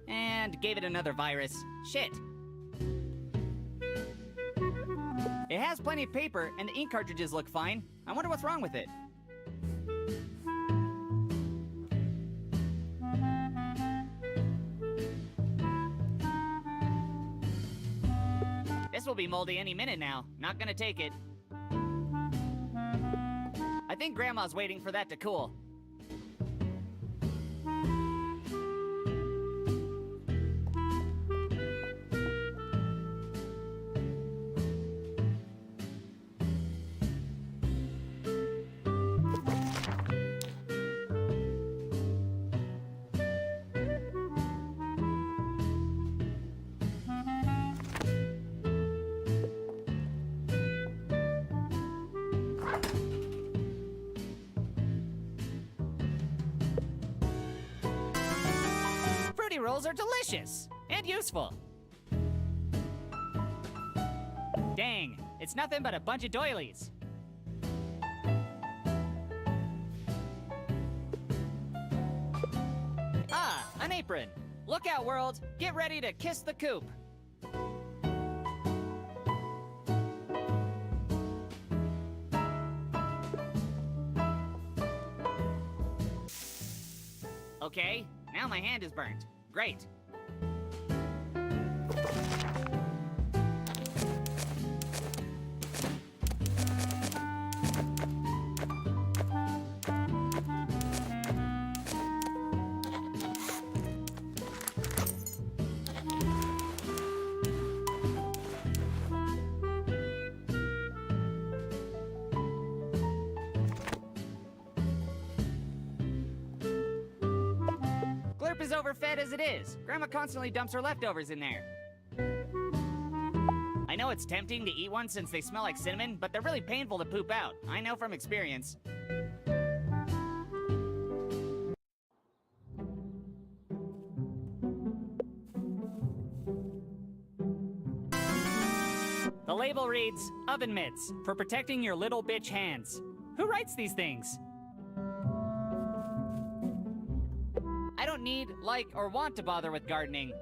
And gave it another virus. Shit. It has plenty of paper, and the ink cartridges look fine. I wonder what's wrong with it. This will be moldy any minute now. Not gonna take it. I think Grandma's waiting for that to cool. Rolls are delicious and useful. Dang, it's nothing but a bunch of doilies. Ah, an apron. Look out, world. Get ready to kiss the coop. Okay, now my hand is burnt. Great. Is overfed as it is. Grandma constantly dumps her leftovers in there. I know it's tempting to eat one since they smell like cinnamon, but they're really painful to poop out. I know from experience. The label reads, oven mitts, for protecting your little bitch hands. Who writes these things? I don't need, like, or want to bother with gardening.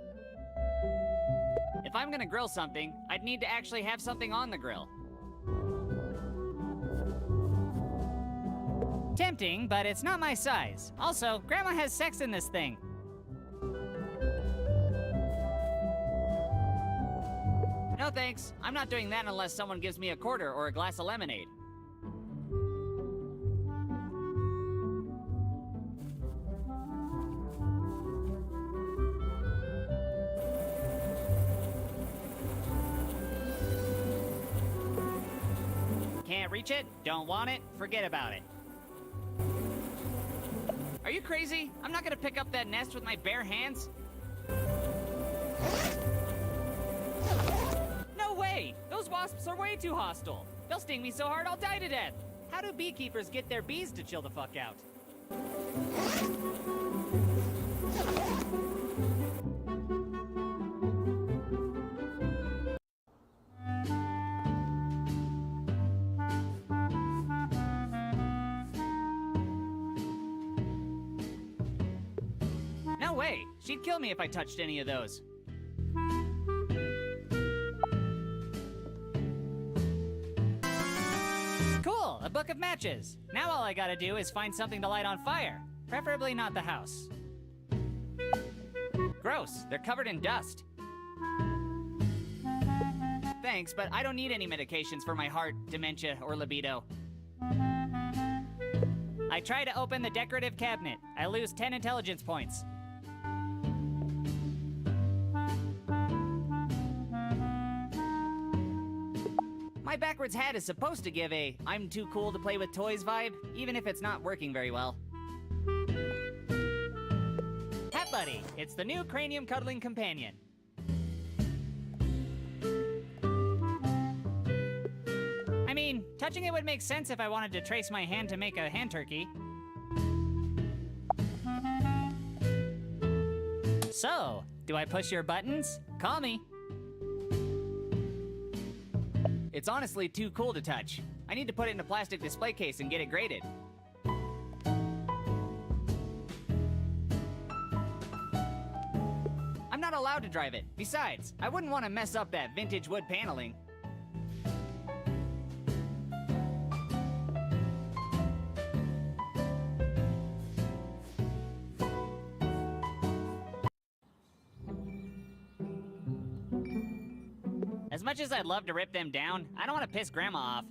If I'm gonna grill something, I'd need to actually have something on the grill. Tempting, but it's not my size. Also, Grandma has sex in this thing. No thanks, I'm not doing that unless someone gives me a quarter or a glass of lemonade. Can't reach it? Don't want it? Forget about it. Are you crazy? I'm not gonna pick up that nest with my bare hands. No way! Those wasps are way too hostile. They'll sting me so hard I'll die to death. How do beekeepers get their bees to chill the fuck out? No way! She'd kill me if I touched any of those. Cool! A book of matches! Now all I gotta do is find something to light on fire. Preferably not the house. Gross, they're covered in dust. Thanks, but I don't need any medications for my heart, dementia, or libido. I try to open the decorative cabinet. I lose 10 intelligence points. My backwards hat is supposed to give a I'm too cool to play with toys vibe, even if it's not working very well. Hat Buddy, it's the new cranium cuddling companion. I mean, Touching it would make sense if I wanted to trace my hand to make a hand turkey. So, do I push your buttons? Call me. It's honestly too cool to touch. I need to put it in a plastic display case and get it graded. I'm not allowed to drive it. Besides, I wouldn't want to mess up that vintage wood paneling. As much as I'd love to rip them down, I don't want to piss Grandma off.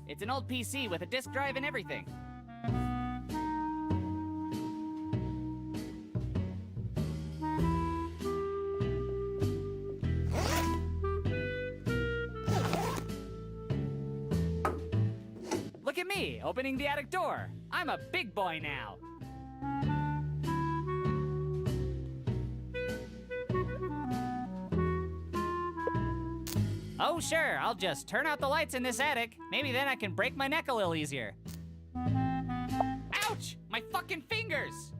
It's an old PC with a disk drive and everything. Look at me, opening the attic door. I'm a big boy now. Oh, sure, I'll just turn out the lights in this attic. Maybe then I can break my neck a little easier. Ouch! My fucking fingers!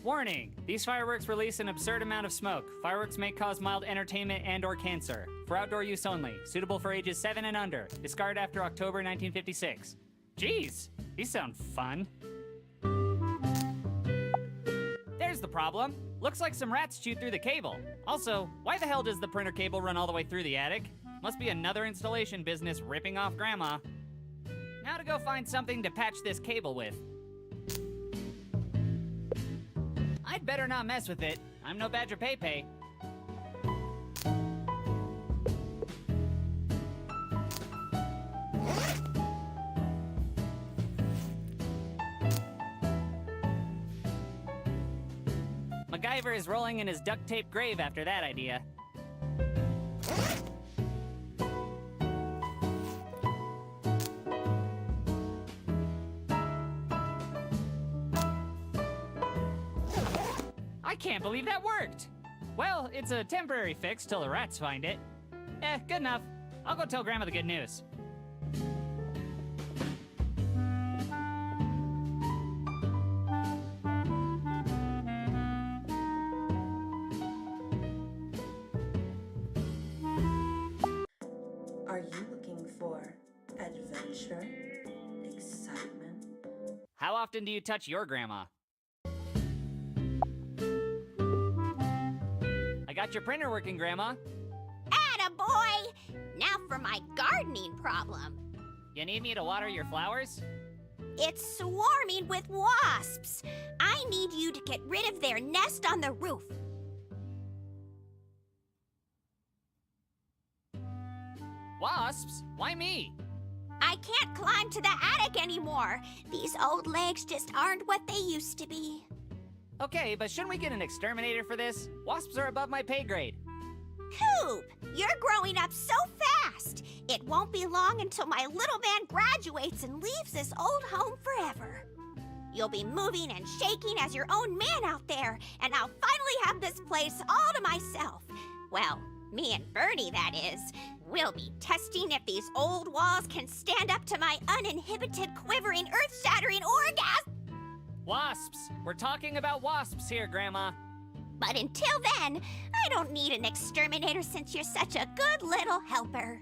Warning! These fireworks release an absurd amount of smoke. Fireworks may cause mild entertainment and/or cancer. For outdoor use only. Suitable for ages 7 and under. Discard after October 1956. Jeez, these sound fun. There's the problem. Looks like some rats chewed through the cable. Also, why the hell does the printer cable run all the way through the attic? Must be another installation business ripping off Grandma. Now to go find something to patch this cable with. I'd better not mess with it. I'm no Badger Pay-Pay. MacGyver is rolling in his duct-tape grave after that idea. I can't believe that worked! Well, it's a temporary fix till the rats find it. Good enough. I'll go tell Grandma the good news. Are you looking for adventure, excitement? How often do you touch your grandma? I got your printer working, Grandma. Attaboy! Now for my gardening problem. You need me to water your flowers? It's swarming with wasps. I need you to get rid of their nest on the roof. Wasps? Why me? I can't climb to the attic anymore. These old legs just aren't what they used to be. Okay, but shouldn't we get an exterminator for this? Wasps are above my pay grade. Coop, you're growing up so fast. It won't be long until my little man graduates and leaves this old home forever. You'll be moving and shaking as your own man out there, and I'll finally have this place all to myself. Well, me and Bernie, that is. We'll be testing if these old walls can stand up to my uninhibited, quivering, earth-shattering orgasm. Wasps! We're talking about wasps here, Grandma. But until then, I don't need an exterminator since you're such a good little helper.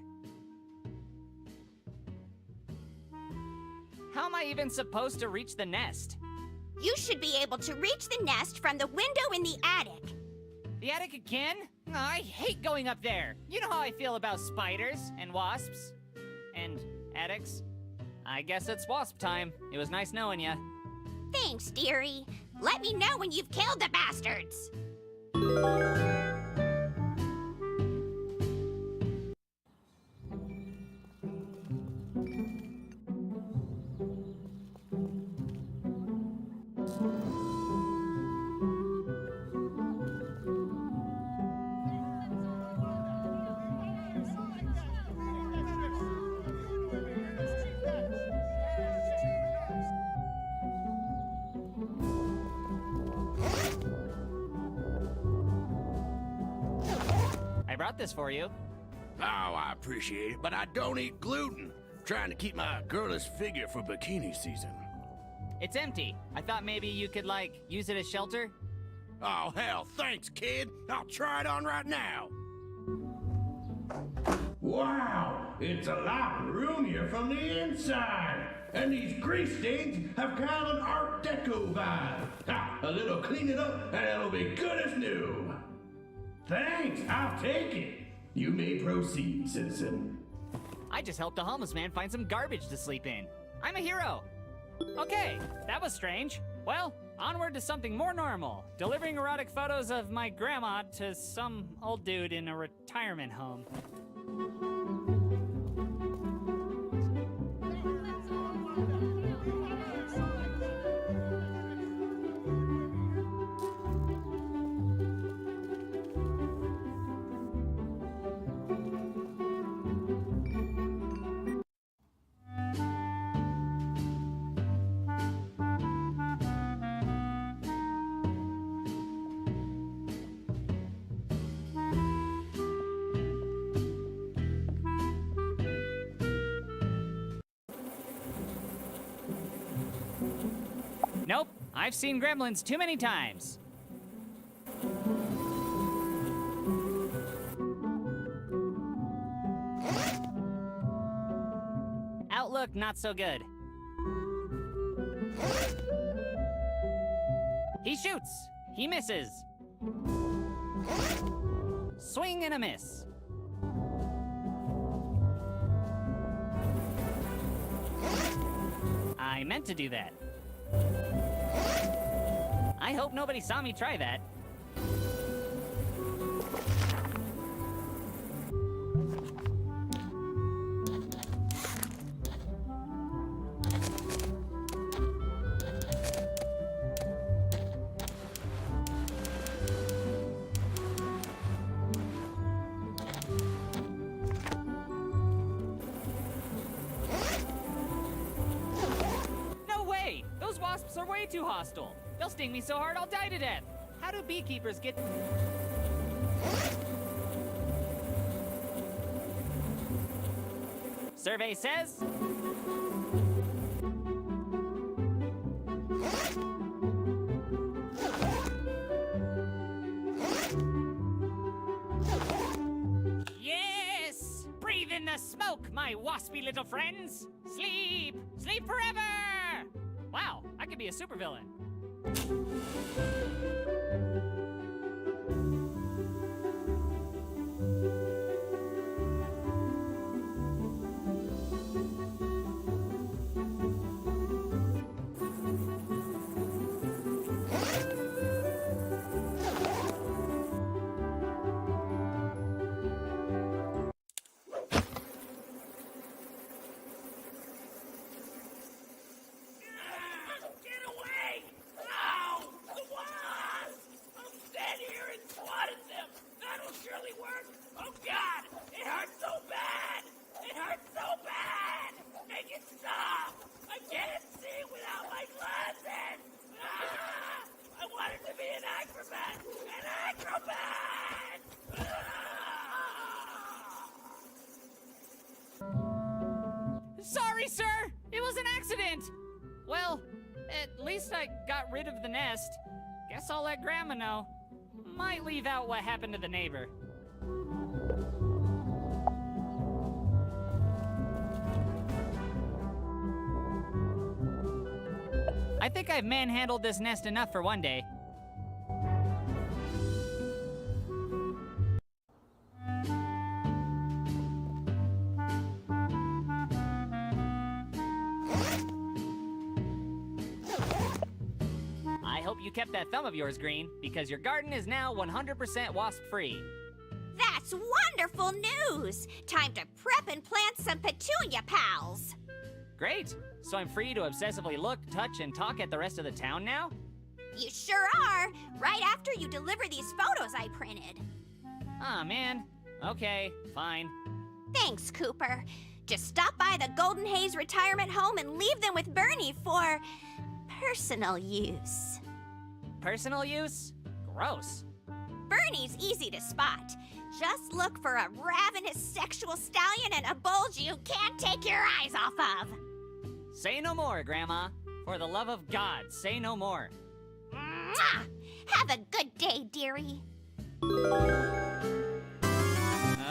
How am I even supposed to reach the nest? You should be able to reach the nest from the window in the attic. The attic again? Oh, I hate going up there. You know how I feel about spiders and wasps and attics. I guess it's wasp time. It was nice knowing ya. Thanks, dearie. Let me know when you've killed the bastards. brought this for you. Oh, I appreciate it, but I don't eat gluten. Trying to keep my girlish figure for bikini season. It's empty. I thought maybe you could, like, use it as shelter? Oh, hell, thanks, kid. I'll try it on right now. Wow, it's a lot roomier from the inside. And these grease stains have kind of an Art Deco vibe. A little clean it up and it'll be good as new. Thanks, I'll take it. You may proceed, citizen. I just helped a homeless man find some garbage to sleep in. I'm a hero. Okay, that was strange. Well, onward to something more normal. Delivering erotic photos of my grandma to some old dude in a retirement home. Nope, I've seen gremlins too many times. Outlook, not so good. He shoots. He misses. Swing and a miss. I meant to do that. I hope nobody saw me try that. No way! Those wasps are way too hostile. They'll sting me so hard I'll die to death. How do beekeepers get... Survey says... Yes! Breathe in the smoke, my waspy little friends! Sleep! Sleep forever! Wow, I could be a supervillain. Sorry, sir! It was an accident! Well, at least I got rid of the nest. Guess I'll let Grandma know. Might leave out what happened to the neighbor. I think I've manhandled this nest enough for one day. I hope you kept that thumb of yours green, because your garden is now 100% wasp-free. That's wonderful news! Time to prep and plant some petunia pals! Great! So I'm free to obsessively look, touch, and talk at the rest of the town now? You sure are! Right after you deliver these photos I printed. Aw, man. Okay, fine. Thanks, Cooper. Just stop by the Golden Haze retirement home and leave them with Bernie for personal use. Personal use? Gross. Bernie's easy to spot. Just look for a ravenous sexual stallion and a bulge you can't take your eyes off of. Say no more, Grandma. For the love of God, say no more. Mwah! Have a good day, dearie.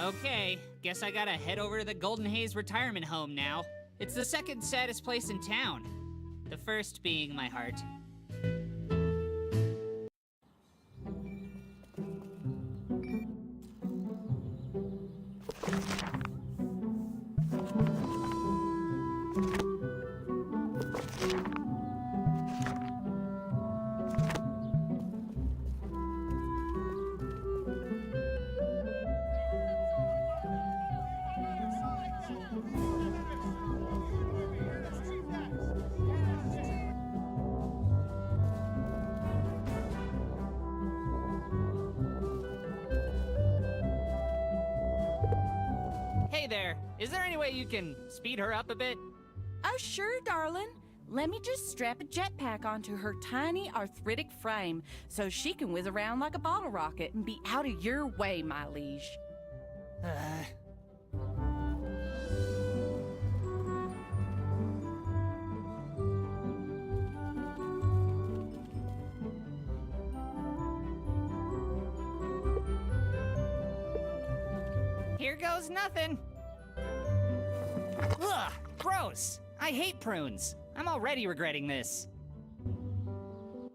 Okay, guess I gotta head over to the Golden Haze retirement home now. It's the second saddest place in town. The first being my heart. Hey there, is there any way you can speed her up a bit? Oh, sure, darling. Let me just strap a jetpack onto her tiny arthritic frame so she can whiz around like a bottle rocket and be out of your way, my liege. Here goes nothing. Ugh, gross. I hate prunes. I'm already regretting this.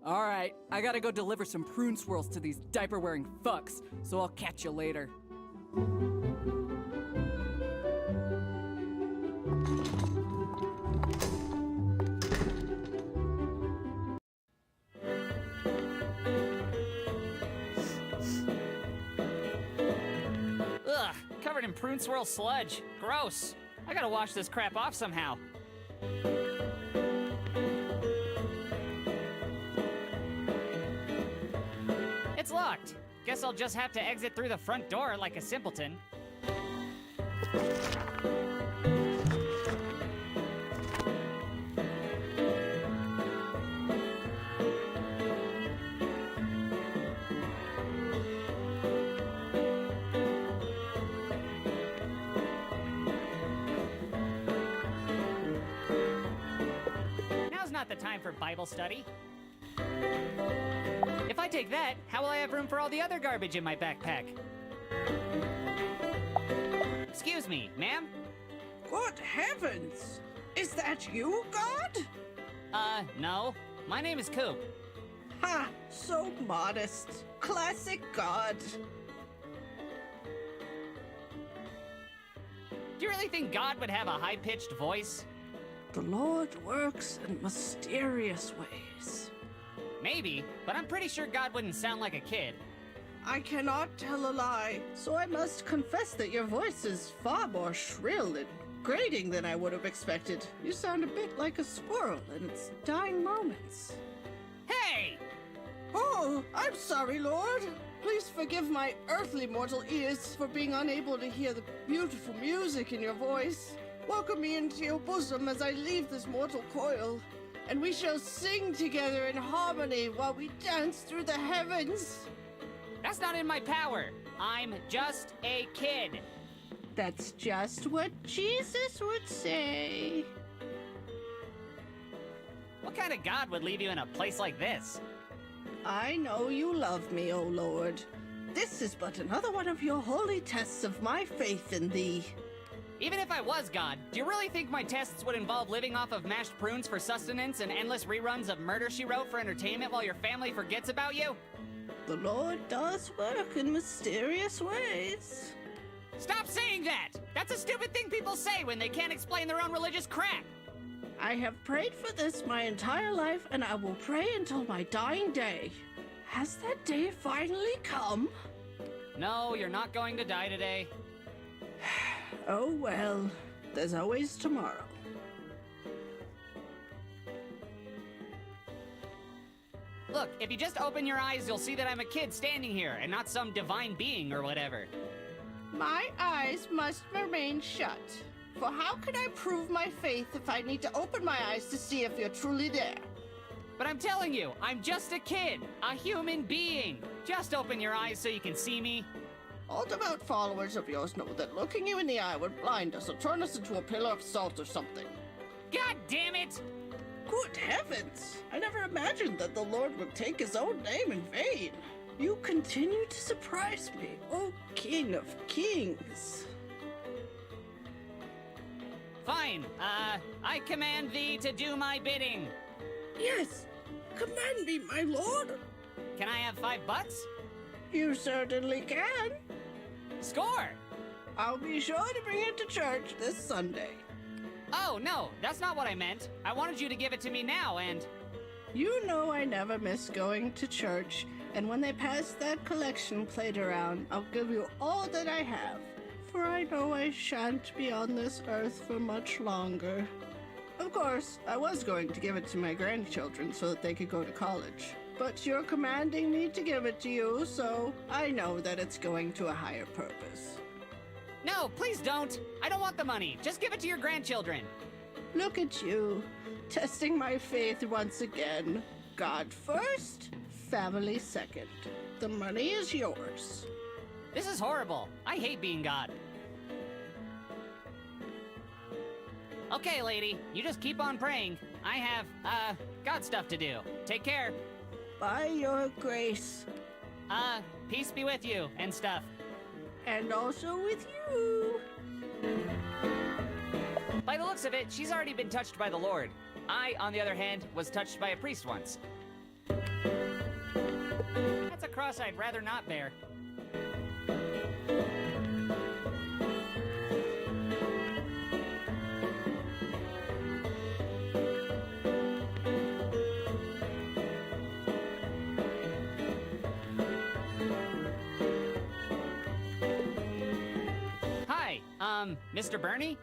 All right, I gotta go deliver some prune swirls to these diaper-wearing fucks, so I'll catch you later. Ugh, covered in prune swirl sludge. Gross. I gotta wash this crap off somehow. It's locked. Guess I'll just have to exit through the front door like a simpleton. Now's not the time for Bible study. If I take that, how will I have room for all the other garbage in my backpack? Excuse me, ma'am? Good heavens! Is that you, God? No. My name is Coop. Ha! So modest. Classic God. Do you really think God would have a high-pitched voice? The Lord works in mysterious ways. Maybe, but I'm pretty sure God wouldn't sound like a kid. I cannot tell a lie, so I must confess that your voice is far more shrill and grating than I would have expected. You sound a bit like a squirrel in its dying moments. Hey! Oh, I'm sorry, Lord. Please forgive my earthly mortal ears for being unable to hear the beautiful music in your voice. Welcome me into your bosom as I leave this mortal coil, and we shall sing together in harmony while we dance through the heavens. That's not in my power. I'm just a kid. That's just what Jesus would say. What kind of God would leave you in a place like this? I know you love me, O Lord. This is but another one of your holy tests of my faith in thee. Even if I was God, do you really think my tests would involve living off of mashed prunes for sustenance and endless reruns of Murder, She Wrote for entertainment while your family forgets about you? The Lord does work in mysterious ways. Stop saying that! That's a stupid thing people say when they can't explain their own religious crap! I have prayed for this my entire life, and I will pray until my dying day. Has that day finally come? No, you're not going to die today. Oh well, there's always tomorrow. Look, if you just open your eyes, you'll see that I'm a kid standing here, and not some divine being or whatever. My eyes must remain shut. For how can I prove my faith if I need to open my eyes to see if you're truly there? But I'm telling you, I'm just a kid, a human being. Just open your eyes so you can see me. All devout followers of yours know that looking you in the eye would blind us or turn us into a pillar of salt or something. God damn it! Good heavens! I never imagined that the Lord would take his own name in vain. You continue to surprise me, O King of Kings. Fine, I command thee to do my bidding. Yes, command me, my lord. Can I have $5? You certainly can. Score! I'll be sure to bring it to church this Sunday. Oh, no, that's not what I meant. I wanted you to give it to me now, and... You know I never miss going to church, and when they pass that collection plate around, I'll give you all that I have, for I know I shan't be on this earth for much longer. Of course, I was going to give it to my grandchildren so that they could go to college, but you're commanding me to give it to you, so I know that it's going to a higher purpose. No, please don't. I don't want the money. Just give it to your grandchildren. Look at you, testing my faith once again. God first, family second. The money is yours. This is horrible. I hate being God. Okay, lady, you just keep on praying. I have, God stuff to do. Take care. By your grace, Peace be with you and stuff. and also with you. By the looks of it, she's already been touched by the Lord. I, on the other hand, was touched by a priest once. That's a cross I'd rather not bear. Hi, Mr. Bernie?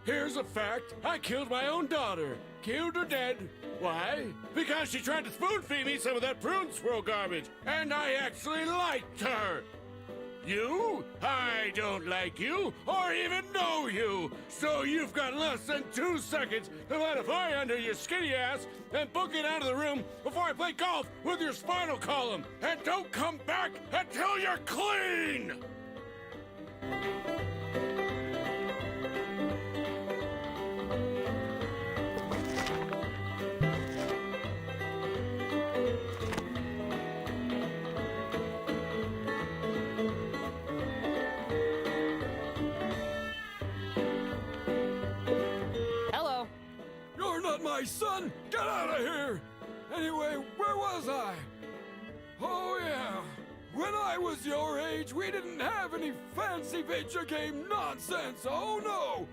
Here's a fact. I killed my own daughter. Killed her dead. Why? Because she tried to spoon-feed me some of that prune swirl garbage, and I actually liked her. You? I don't like you, or even know you. So you've got less than 2 seconds to light a fire under your skinny ass and book it out of the room before I play golf with your spinal column. And don't come back until you're clean! Hello. You're not my son! Get out of here! Anyway, where was I? Oh, yeah. When I was your age, we didn't have any fancy video game nonsense. Oh, no.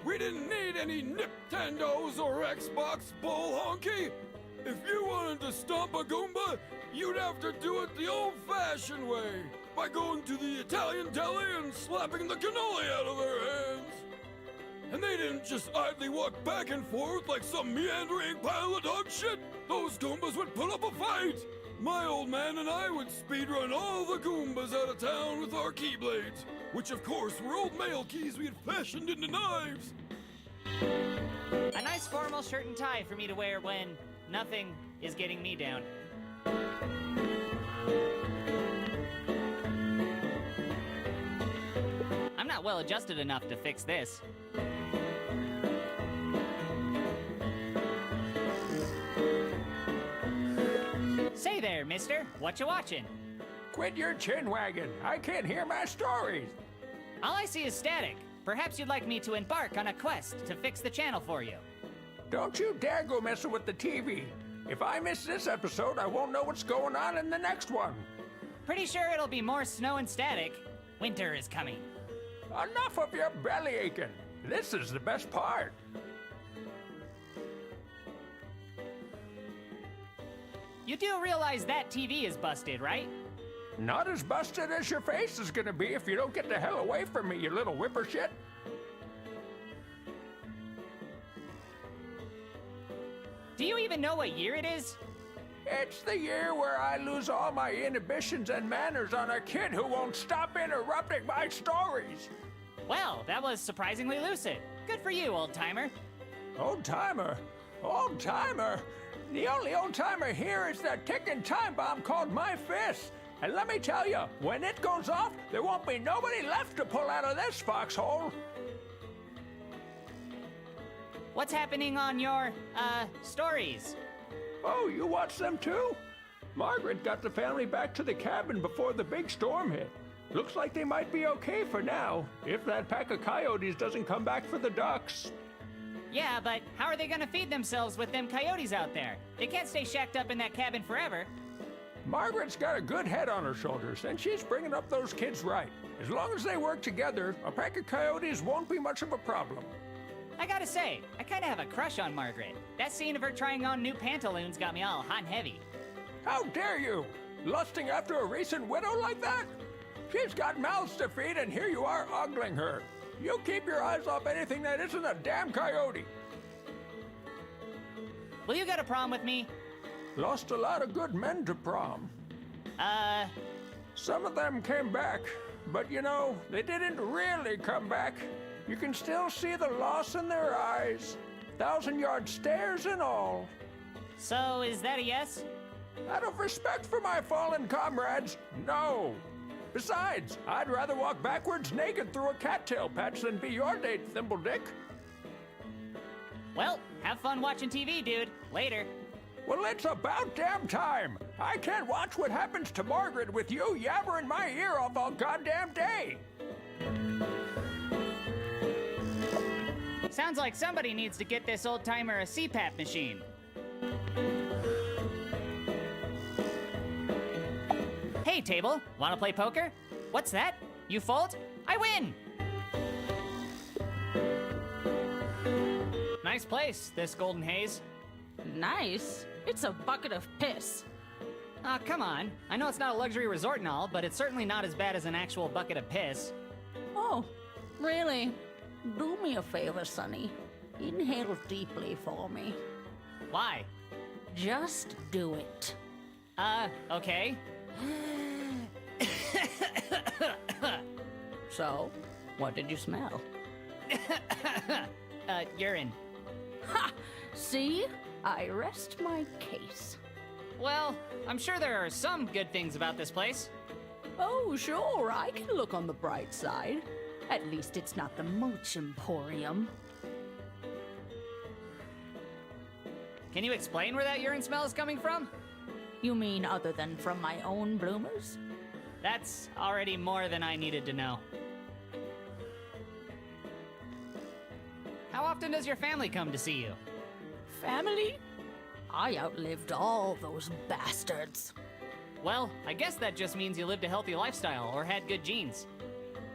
We didn't need any Nintendos or Xbox bull honky. If you wanted to stomp a Goomba, you'd have to do it the old-fashioned way, by going to the Italian deli and slapping the cannoli out of their hands. And they didn't just idly walk back and forth like some meandering pile of dog shit. Those Goombas would put up a fight. My old man and I would speedrun all the Goombas out of town with our keyblades, which of course were old mail keys we had fashioned into knives. A nice formal shirt and tie for me to wear when nothing is getting me down. I'm not well adjusted enough to fix this. Say there, mister. What you watching? Quit your chin wagging. I can't hear my stories. All I see is static. Perhaps you'd like me to embark on a quest to fix the channel for you. Don't you dare go messing with the TV. If I miss this episode, I won't know what's going on in the next one. Pretty sure it'll be more snow and static. Winter is coming. Enough of your belly aching. This is the best part. You do realize that TV is busted, right? Not as busted as your face is gonna be if you don't get the hell away from me, you little whipper shit. Do you even know what year it is? It's the year where I lose all my inhibitions and manners on a kid who won't stop interrupting my stories. Well, that was surprisingly lucid. Good for you, old-timer. Old-timer? Old-timer? The only old-timer here is that ticking time bomb called my fist. And let me tell you, when it goes off, there won't be nobody left to pull out of this foxhole. What's happening on your, stories? Oh, you watch them too? Margaret got the family back to the cabin before the big storm hit. Looks like they might be okay for now, if that pack of coyotes doesn't come back for the ducks. Yeah, but how are they gonna feed themselves with them coyotes out there? They can't stay shacked up in that cabin forever. Margaret's got a good head on her shoulders, and she's bringing up those kids right. As long as they work together, a pack of coyotes won't be much of a problem. I gotta say, I kinda have a crush on Margaret. That scene of her trying on new pantaloons got me all hot and heavy. How dare you? Lusting after a recent widow like that? She's got mouths to feed, and here you are ogling her. You keep your eyes off anything that isn't a damn coyote. Will you go to prom with me? Lost a lot of good men to prom. Some of them came back, but you know, they didn't really come back. You can still see the loss in their eyes. 1,000-yard stares and all. So, is that a yes? Out of respect for my fallen comrades, no. Besides, I'd rather walk backwards naked through a cattail patch than be your date, Thimbledick. Well, have fun watching TV, dude. Later. Well, it's about damn time. I can't watch what happens to Margaret with you yabbering my ear off all goddamn day. Sounds like somebody needs to get this old-timer a CPAP machine. Hey, table. Wanna play poker? What's that? You fold? I win! Nice place, this Golden Haze. Nice. It's a bucket of piss. Aw, come on. I know it's not a luxury resort and all, but it's certainly not as bad as an actual bucket of piss. Oh, really? Do me a favor, Sonny. Inhale deeply for me. Why? Just do it. Okay. So, what did you smell? Urine. Ha! See? I rest my case. Well, I'm sure there are some good things about this place. Oh, sure, I can look on the bright side. At least it's not the Mulch Emporium. Can you explain where that urine smell is coming from? You mean other than from my own bloomers? That's already more than I needed to know. How often does your family come to see you? Family? I outlived all those bastards. Well, I guess that just means you lived a healthy lifestyle or had good genes.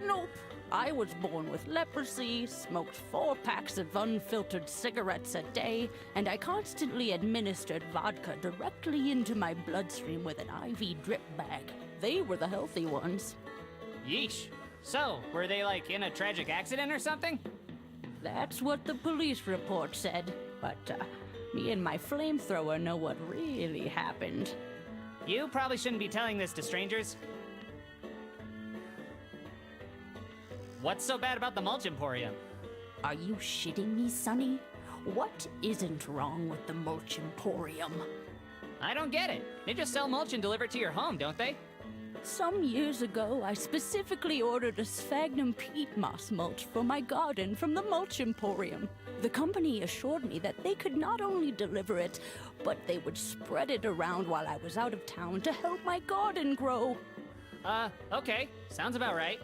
Nope. I was born with leprosy, smoked 4 packs of unfiltered cigarettes a day, and I constantly administered vodka directly into my bloodstream with an IV drip bag. They were the healthy ones. Yeesh. So, were they like in a tragic accident or something? That's what the police report said, but me and my flamethrower know what really happened. You probably shouldn't be telling this to strangers. What's so bad about the Mulch Emporium? Are you shitting me, Sonny? What isn't wrong with the Mulch Emporium? I don't get it. They just sell mulch and deliver it to your home, don't they? Some years ago, I specifically ordered a sphagnum peat moss mulch for my garden from the Mulch Emporium. The company assured me that they could not only deliver it, but they would spread it around while I was out of town to help my garden grow. Okay. Sounds about right.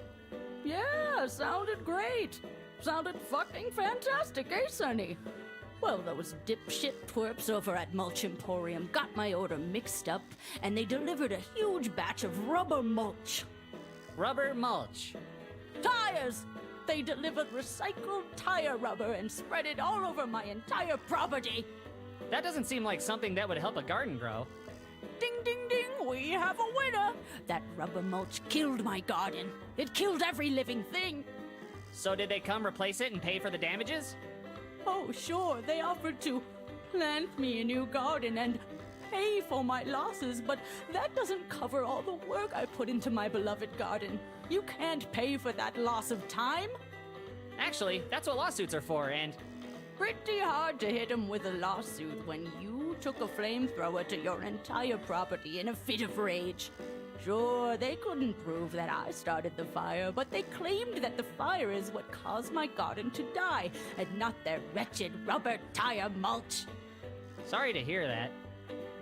Yeah, sounded great. Sounded fucking fantastic, eh, Sonny? Well, those dipshit twerps over at Mulch Emporium got my order mixed up, and they delivered a huge batch of rubber mulch. Rubber mulch. Tires! They delivered recycled tire rubber and spread it all over my entire property. That doesn't seem like something that would help a garden grow. Ding, ding, ding, we have a winner! That rubber mulch killed my garden. It killed every living thing. So did they come replace it and pay for the damages? Oh, sure, they offered to plant me a new garden and pay for my losses, but that doesn't cover all the work I put into my beloved garden. You can't pay for that loss of time. Actually, that's what lawsuits are for, and... Pretty hard to hit 'em with a lawsuit when you took a flamethrower to your entire property in a fit of rage. Sure, they couldn't prove that I started the fire, but they claimed that the fire is what caused my garden to die, and not their wretched rubber tire mulch. Sorry to hear that.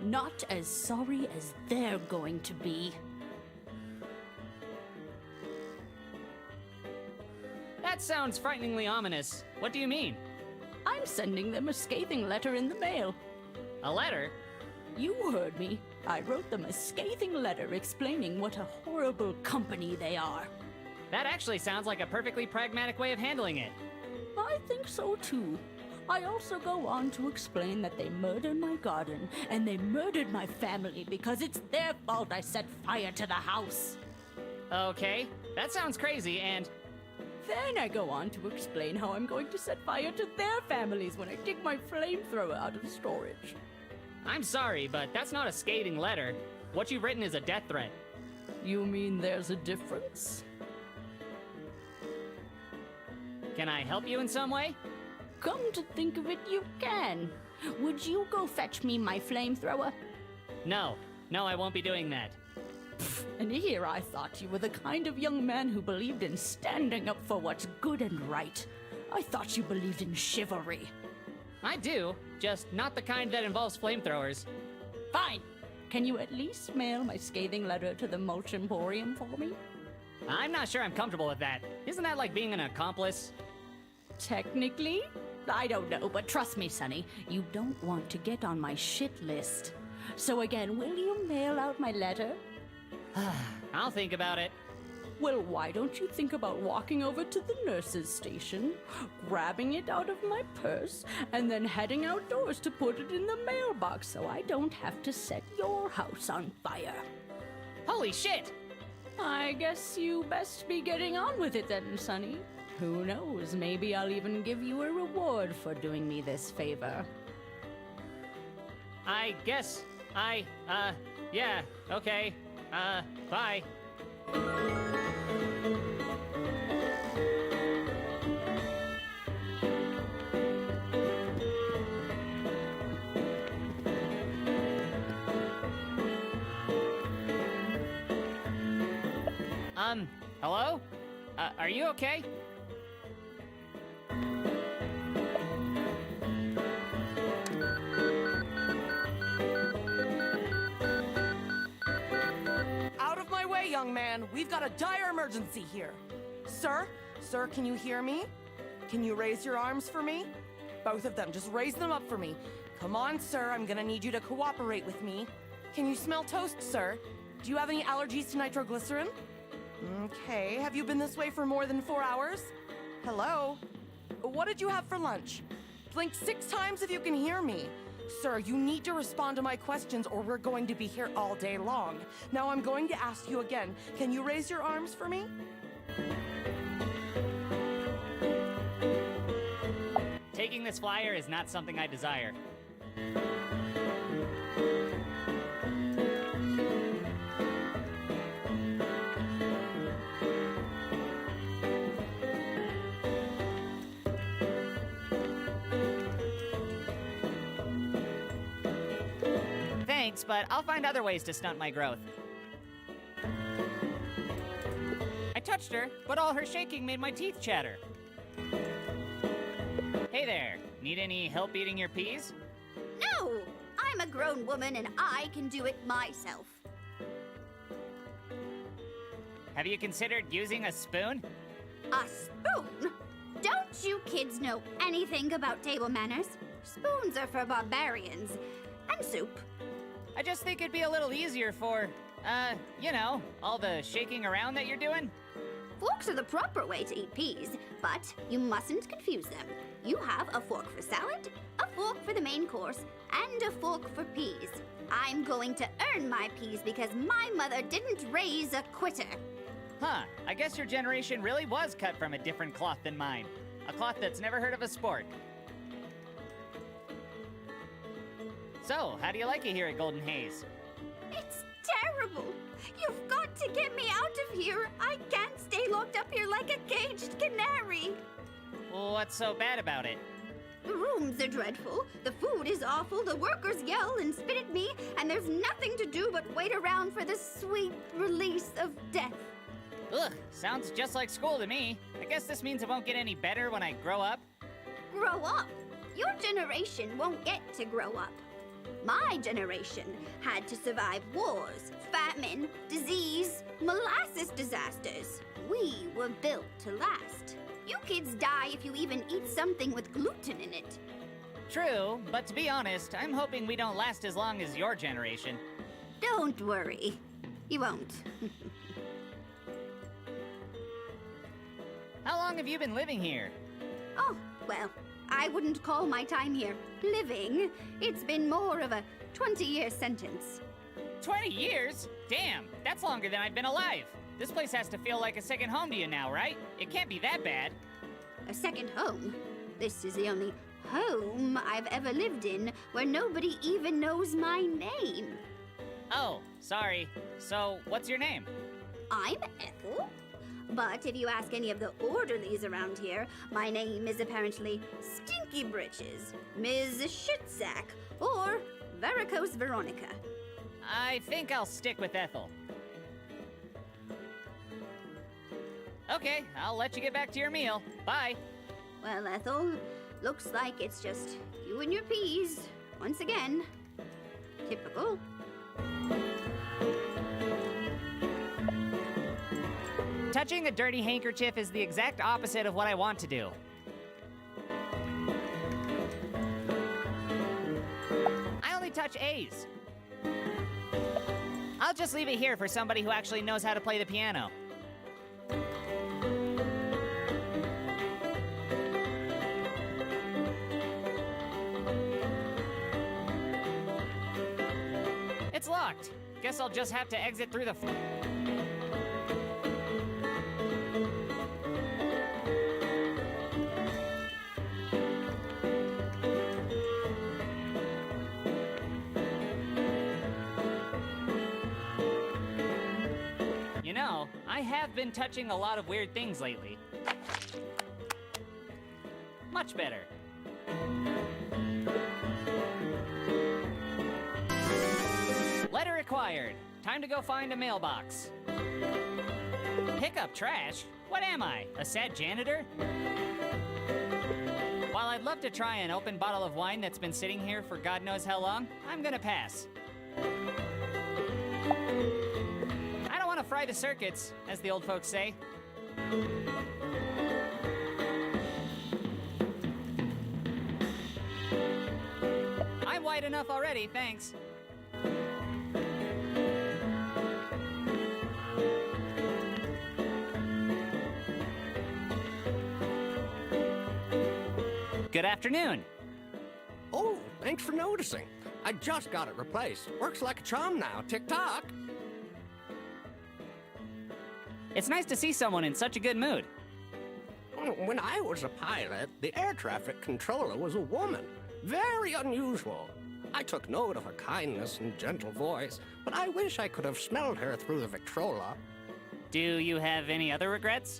Not as sorry as they're going to be. That sounds frighteningly ominous. What do you mean? I'm sending them a scathing letter in the mail. A letter? You heard me. I wrote them a scathing letter explaining what a horrible company they are. That actually sounds like a perfectly pragmatic way of handling it. I think so too. I also go on to explain that they murdered my garden, and they murdered my family because it's their fault I set fire to the house. Okay, that sounds crazy, and Then I go on to explain how I'm going to set fire to their families when I dig my flamethrower out of storage. I'm sorry, but that's not a scathing letter. What you've written is a death threat. You mean there's a difference? Can I help you in some way? Come to think of it, you can. Would you go fetch me my flamethrower? No, I won't be doing that. And here I thought you were the kind of young man who believed in standing up for what's good and right. I thought you believed in chivalry. I do, just not the kind that involves flamethrowers. Fine. Can you at least mail my scathing letter to the Mulch Emporium for me? I'm not sure I'm comfortable with that. Isn't that like being an accomplice? Technically? I don't know, but trust me, Sonny, you don't want to get on my shit list. So again, will you mail out my letter? I'll think about it. Well, why don't you think about walking over to the nurse's station, grabbing it out of my purse, and then heading outdoors to put it in the mailbox so I don't have to set your house on fire? Holy shit! I guess you best be getting on with it then, Sonny. Who knows, maybe I'll even give you a reward for doing me this favor. I guess yeah, okay. Bye. Hello? Are you okay? Out of my way, young man. We've got a dire emergency here. Sir? Sir, can you hear me? Can you raise your arms for me? Both of them. Just raise them up for me. Come on, sir. I'm gonna need you to cooperate with me. Can you smell toast, sir? Do you have any allergies to nitroglycerin? Okay. Have you been this way for more than 4 hours? Hello? What did you have for lunch? Blink 6 times if you can hear me. Sir, you need to respond to my questions or we're going to be here all day long. Now I'm going to ask you again. Can you raise your arms for me? Taking this flyer is not something I desire. Thanks, but I'll find other ways to stunt my growth. I touched her, but all her shaking made my teeth chatter. Hey there, need any help eating your peas? No! I'm a grown woman and I can do it myself. Have you considered using a spoon? A spoon? Don't you kids know anything about table manners? Spoons are for barbarians. And soup. I just think it'd be a little easier for, you know, all the shaking around that you're doing. Forks are the proper way to eat peas, but you mustn't confuse them. You have a fork for salad, a fork for the main course, and a fork for peas. I'm going to earn my peas because my mother didn't raise a quitter. Huh, I guess your generation really was cut from a different cloth than mine. A cloth that's never heard of a sport. So, how do you like it here at Golden Haze? It's terrible. You've got to get me out of here. I can't stay locked up here like a caged canary. What's so bad about it? The rooms are dreadful, the food is awful, the workers yell and spit at me, and there's nothing to do but wait around for the sweet release of death. Ugh, sounds just like school to me. I guess this means it won't get any better when I grow up. Grow up? Your generation won't get to grow up. My generation had to survive wars, famine, disease, molasses disasters. We were built to last. You kids die if you even eat something with gluten in it. True, but to be honest, I'm hoping we don't last as long as your generation. Don't worry. You won't. How long have you been living here? Oh, well, I wouldn't call my time here living. It's been more of a 20-year sentence. 20 years? Damn, that's longer than I've been alive. This place has to feel like a second home to you now, right? It can't be that bad. A second home? This is the only home I've ever lived in where nobody even knows my name. Oh, sorry. So, what's your name? I'm Ethel. But if you ask any of the orderlies around here, my name is apparently Stinky Britches, Ms. Shitsack, or Varicose Veronica. I think I'll stick with Ethel. Okay, I'll let you get back to your meal. Bye. Well, Ethel, looks like it's just you and your peas, once again. Typical. Touching a dirty handkerchief is the exact opposite of what I want to do. I only touch A's. I'll just leave it here for somebody who actually knows how to play the piano. It's locked. Guess I'll just have to exit through the... You know, I have been touching a lot of weird things lately. Much better. Letter acquired. Time to go find a mailbox. Pick up trash? What am I, a sad janitor? While I'd love to try an open bottle of wine that's been sitting here for God knows how long, I'm gonna pass. I don't want to fry the circuits, as the old folks say. I'm wide enough already, thanks. Good afternoon. Oh, thanks for noticing. I just got it replaced. Works like a charm now. Tick-tock. It's nice to see someone in such a good mood. When I was a pilot, the air traffic controller was a woman. Very unusual. I took note of her kindness and gentle voice, but I wish I could have smelled her through the Victrola. Do you have any other regrets?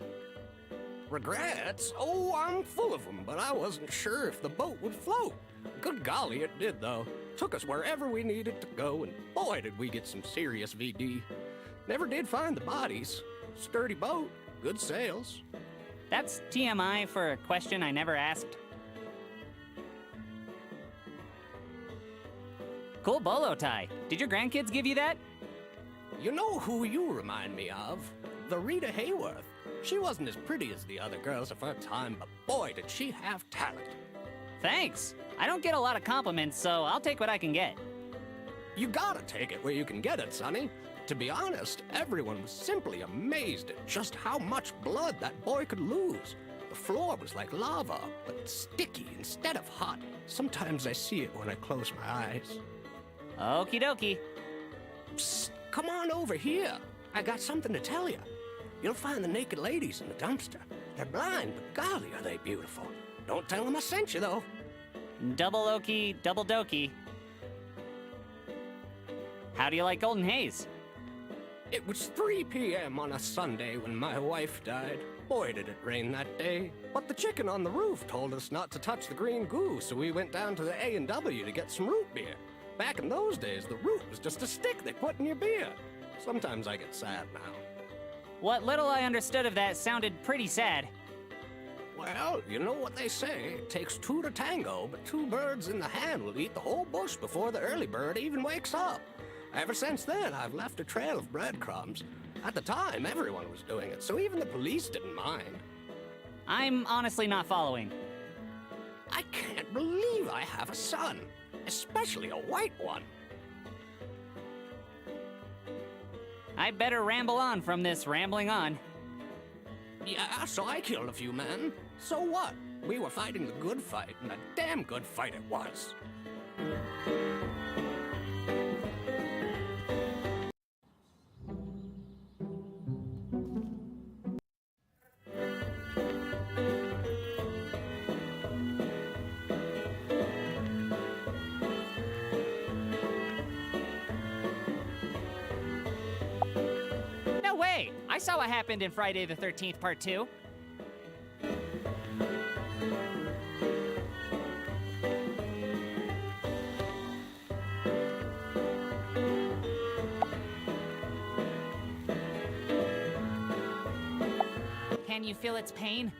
Regrets? Oh, I'm full of them, but I wasn't sure if the boat would float. Good golly, it did, though. Took us wherever we needed to go, and boy, did we get some serious VD. Never did find the bodies. Sturdy boat, good sails. That's TMI for a question I never asked. Cool bolo tie. Did your grandkids give you that? You know who you remind me of? The Rita Hayworth. She wasn't as pretty as the other girls of her time, but boy, did she have talent. Thanks. I don't get a lot of compliments, so I'll take what I can get. You gotta take it where you can get it, Sonny. To be honest, everyone was simply amazed at just how much blood that boy could lose. The floor was like lava, but sticky instead of hot. Sometimes I see it when I close my eyes. Okie dokie. Psst, come on over here. I got something to tell you. You'll find the naked ladies in the dumpster. They're blind, but golly, are they beautiful. Don't tell them I sent you, though. Double okie, double dokie. How do you like Golden Haze? It was 3 p.m. on a Sunday when my wife died. Boy, did it rain that day. But the chicken on the roof told us not to touch the green goo, so we went down to the A&W to get some root beer. Back in those days, the root was just a stick they put in your beer. Sometimes I get sad now. What little I understood of that sounded pretty sad. Well, you know what they say. It takes 2 to tango, but 2 birds in the hand will eat the whole bush before the early bird even wakes up. Ever since then, I've left a trail of breadcrumbs. At the time, everyone was doing it, so even the police didn't mind. I'm honestly not following. I can't believe I have a son, especially a white one. I better ramble on from this rambling on. Yeah, so I killed a few men. So what? We were fighting the good fight, and a damn good fight it was. No way! I saw what happened in Friday the 13th Part 2. Can you feel its pain?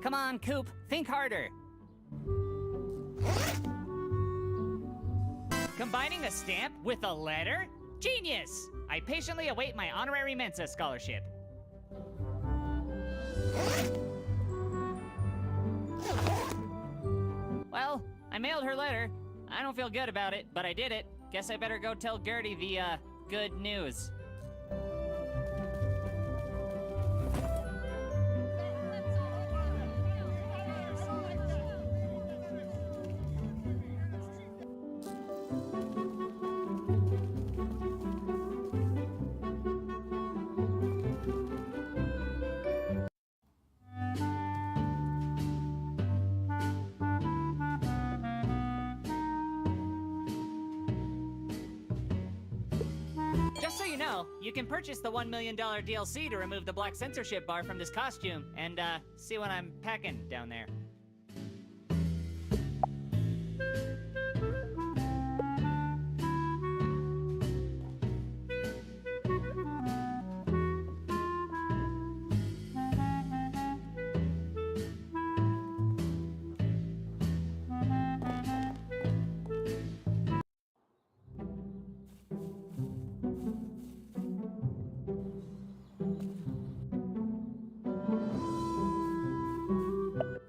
Come on, Coop, think harder. Combining a stamp with a letter? Genius! I patiently await my honorary Mensa scholarship. Well, I mailed her letter. I don't feel good about it, but I did it. Guess I better go tell Gertie the, good news. Just so you know, you can purchase the $1 million DLC to remove the black censorship bar from this costume and, see what I'm packing down there.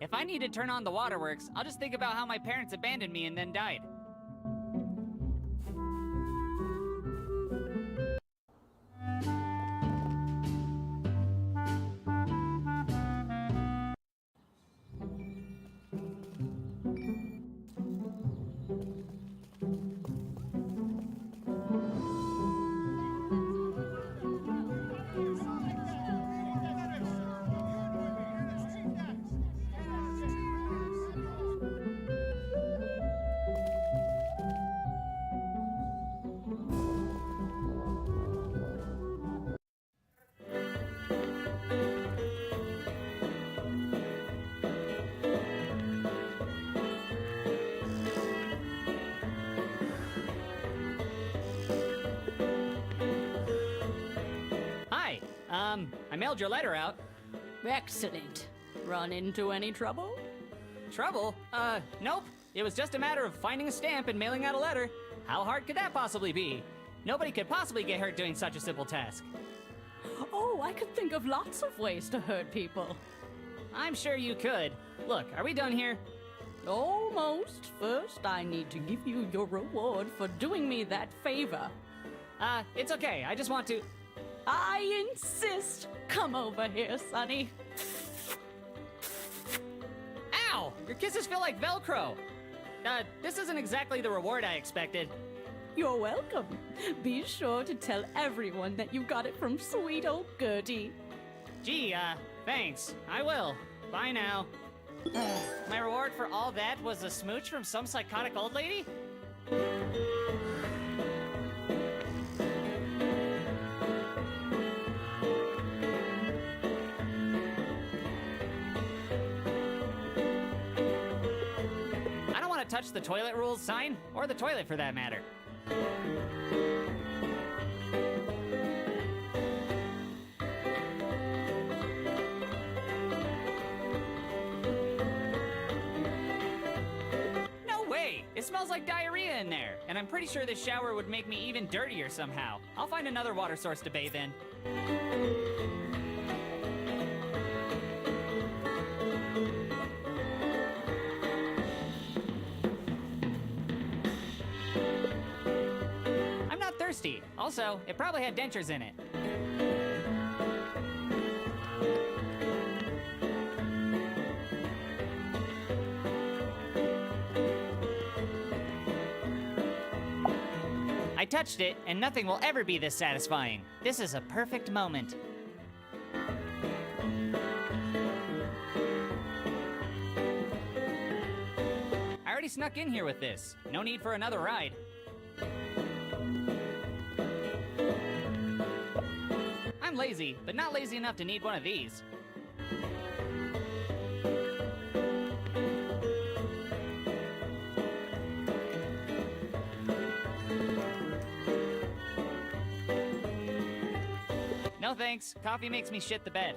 If I need to turn on the waterworks, I'll just think about how my parents abandoned me and then died. I mailed your letter out. Excellent. Run into any trouble? Trouble? Nope. It was just a matter of finding a stamp and mailing out a letter. How hard could that possibly be? Nobody could possibly get hurt doing such a simple task. Oh, I could think of lots of ways to hurt people. I'm sure you could. Look, are we done here? Almost. First, I need to give you your reward for doing me that favor. It's okay. I just want to... I insist. Come over here, Sonny. Ow! Your kisses feel like Velcro. This isn't exactly the reward I expected. You're welcome. Be sure to tell everyone that you got it from sweet old Gertie. Gee, thanks. I will. Bye now. My reward for all that was a smooch from some psychotic old lady? I don't want to touch the toilet rules sign, or the toilet for that matter. It smells like diarrhea in there, and I'm pretty sure this shower would make me even dirtier somehow. I'll find another water source to bathe in. I'm not thirsty. Also, it probably had dentures in it. I touched it, and nothing will ever be this satisfying. This is a perfect moment. I already snuck in here with this. No need for another ride. I'm lazy, but not lazy enough to need one of these. No thanks. Coffee makes me shit the bed.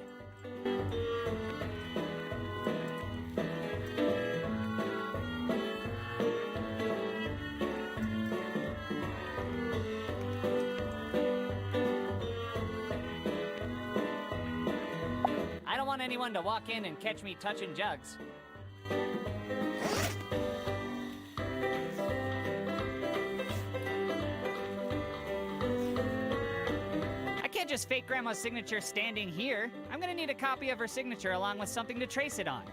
want anyone to walk in and catch me touching jugs. I can't just fake Grandma's signature standing here. I'm gonna need a copy of her signature along with something to trace it on.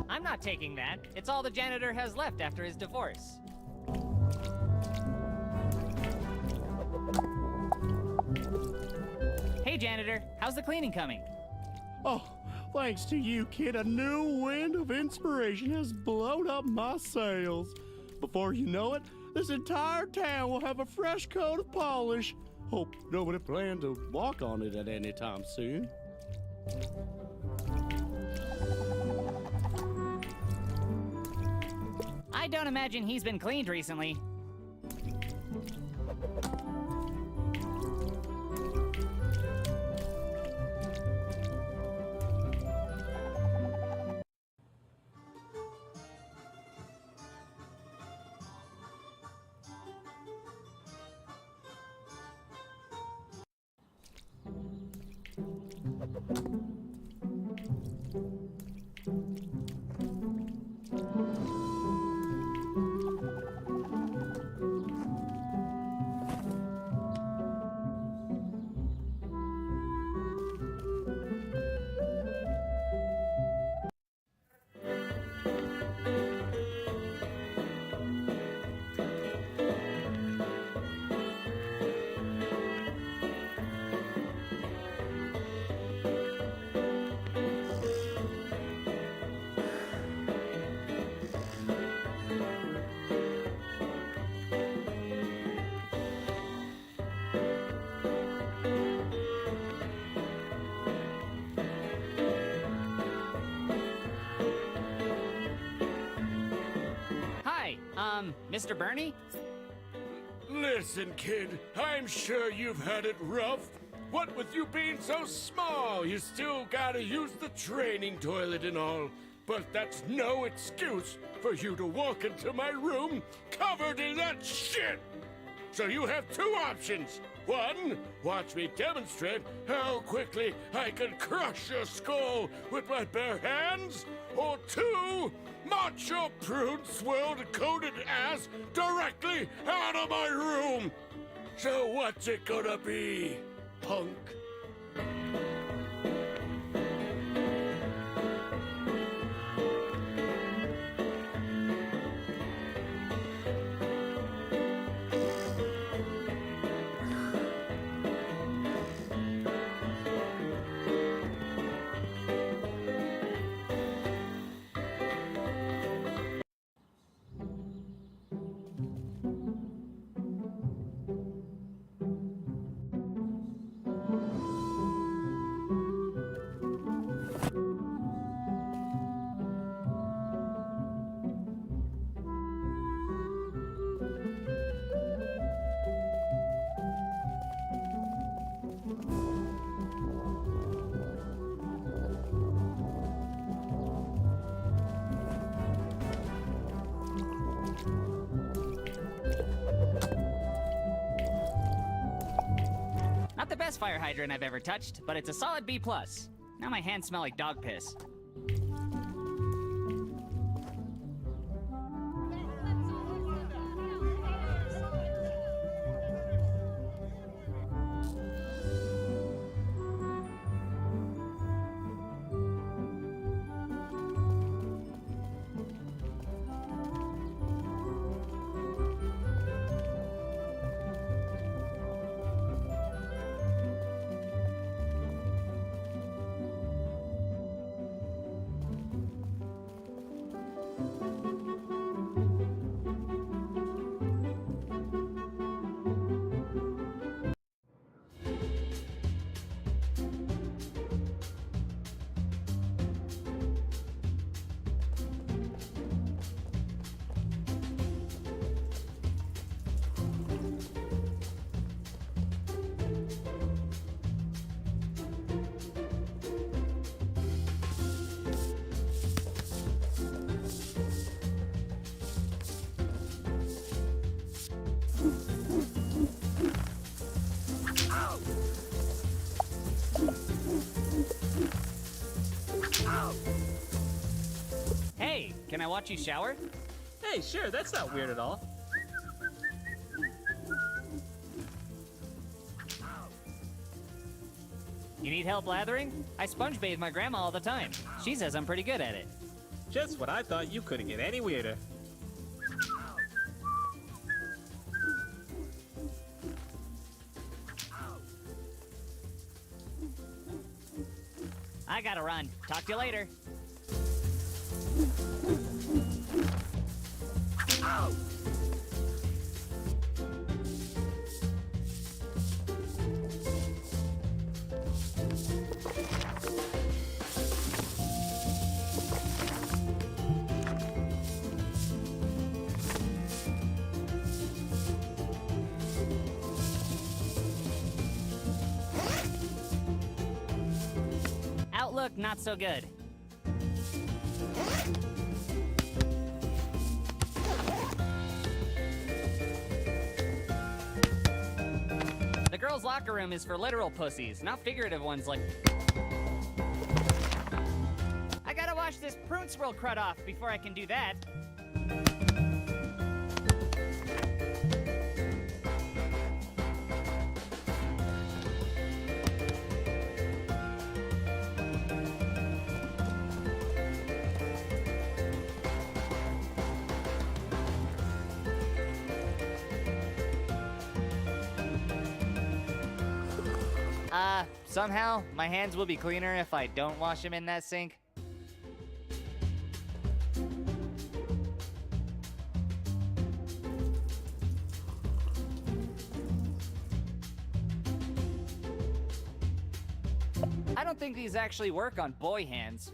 I'm not taking that. It's all the janitor has left after his divorce. Hey, janitor. How's the cleaning coming? Oh, thanks to you, kid, a new wind of inspiration has blown up my sails. Before you know it, this entire town will have a fresh coat of polish. Hope nobody planned to walk on it at any time soon. I don't imagine he's been cleaned recently. Mr. Bernie? Listen, kid, I'm sure you've had it rough. What with you being so small, you still gotta use the training toilet and all. But that's no excuse for you to walk into my room covered in that shit! So you have two options. One, watch me demonstrate how quickly I can crush your skull with my bare hands. Or two, march your prune-swirled coated ass directly out of my room. So what's it gonna be, punk? Not the best fire hydrant I've ever touched, but it's a solid B+. Now my hands smell like dog piss. Can I watch you shower? Hey, sure, that's not weird at all. You need help lathering? I sponge bathe my grandma all the time. She says I'm pretty good at it. Just when I thought you couldn't get any weirder. I gotta run. Talk to you later. Outlook, not so good. The girls' locker room is for literal pussies, not figurative ones like... I gotta wash this prune swirl crud off before I can do that. Somehow, my hands will be cleaner if I don't wash them in that sink. I don't think these actually work on boy hands.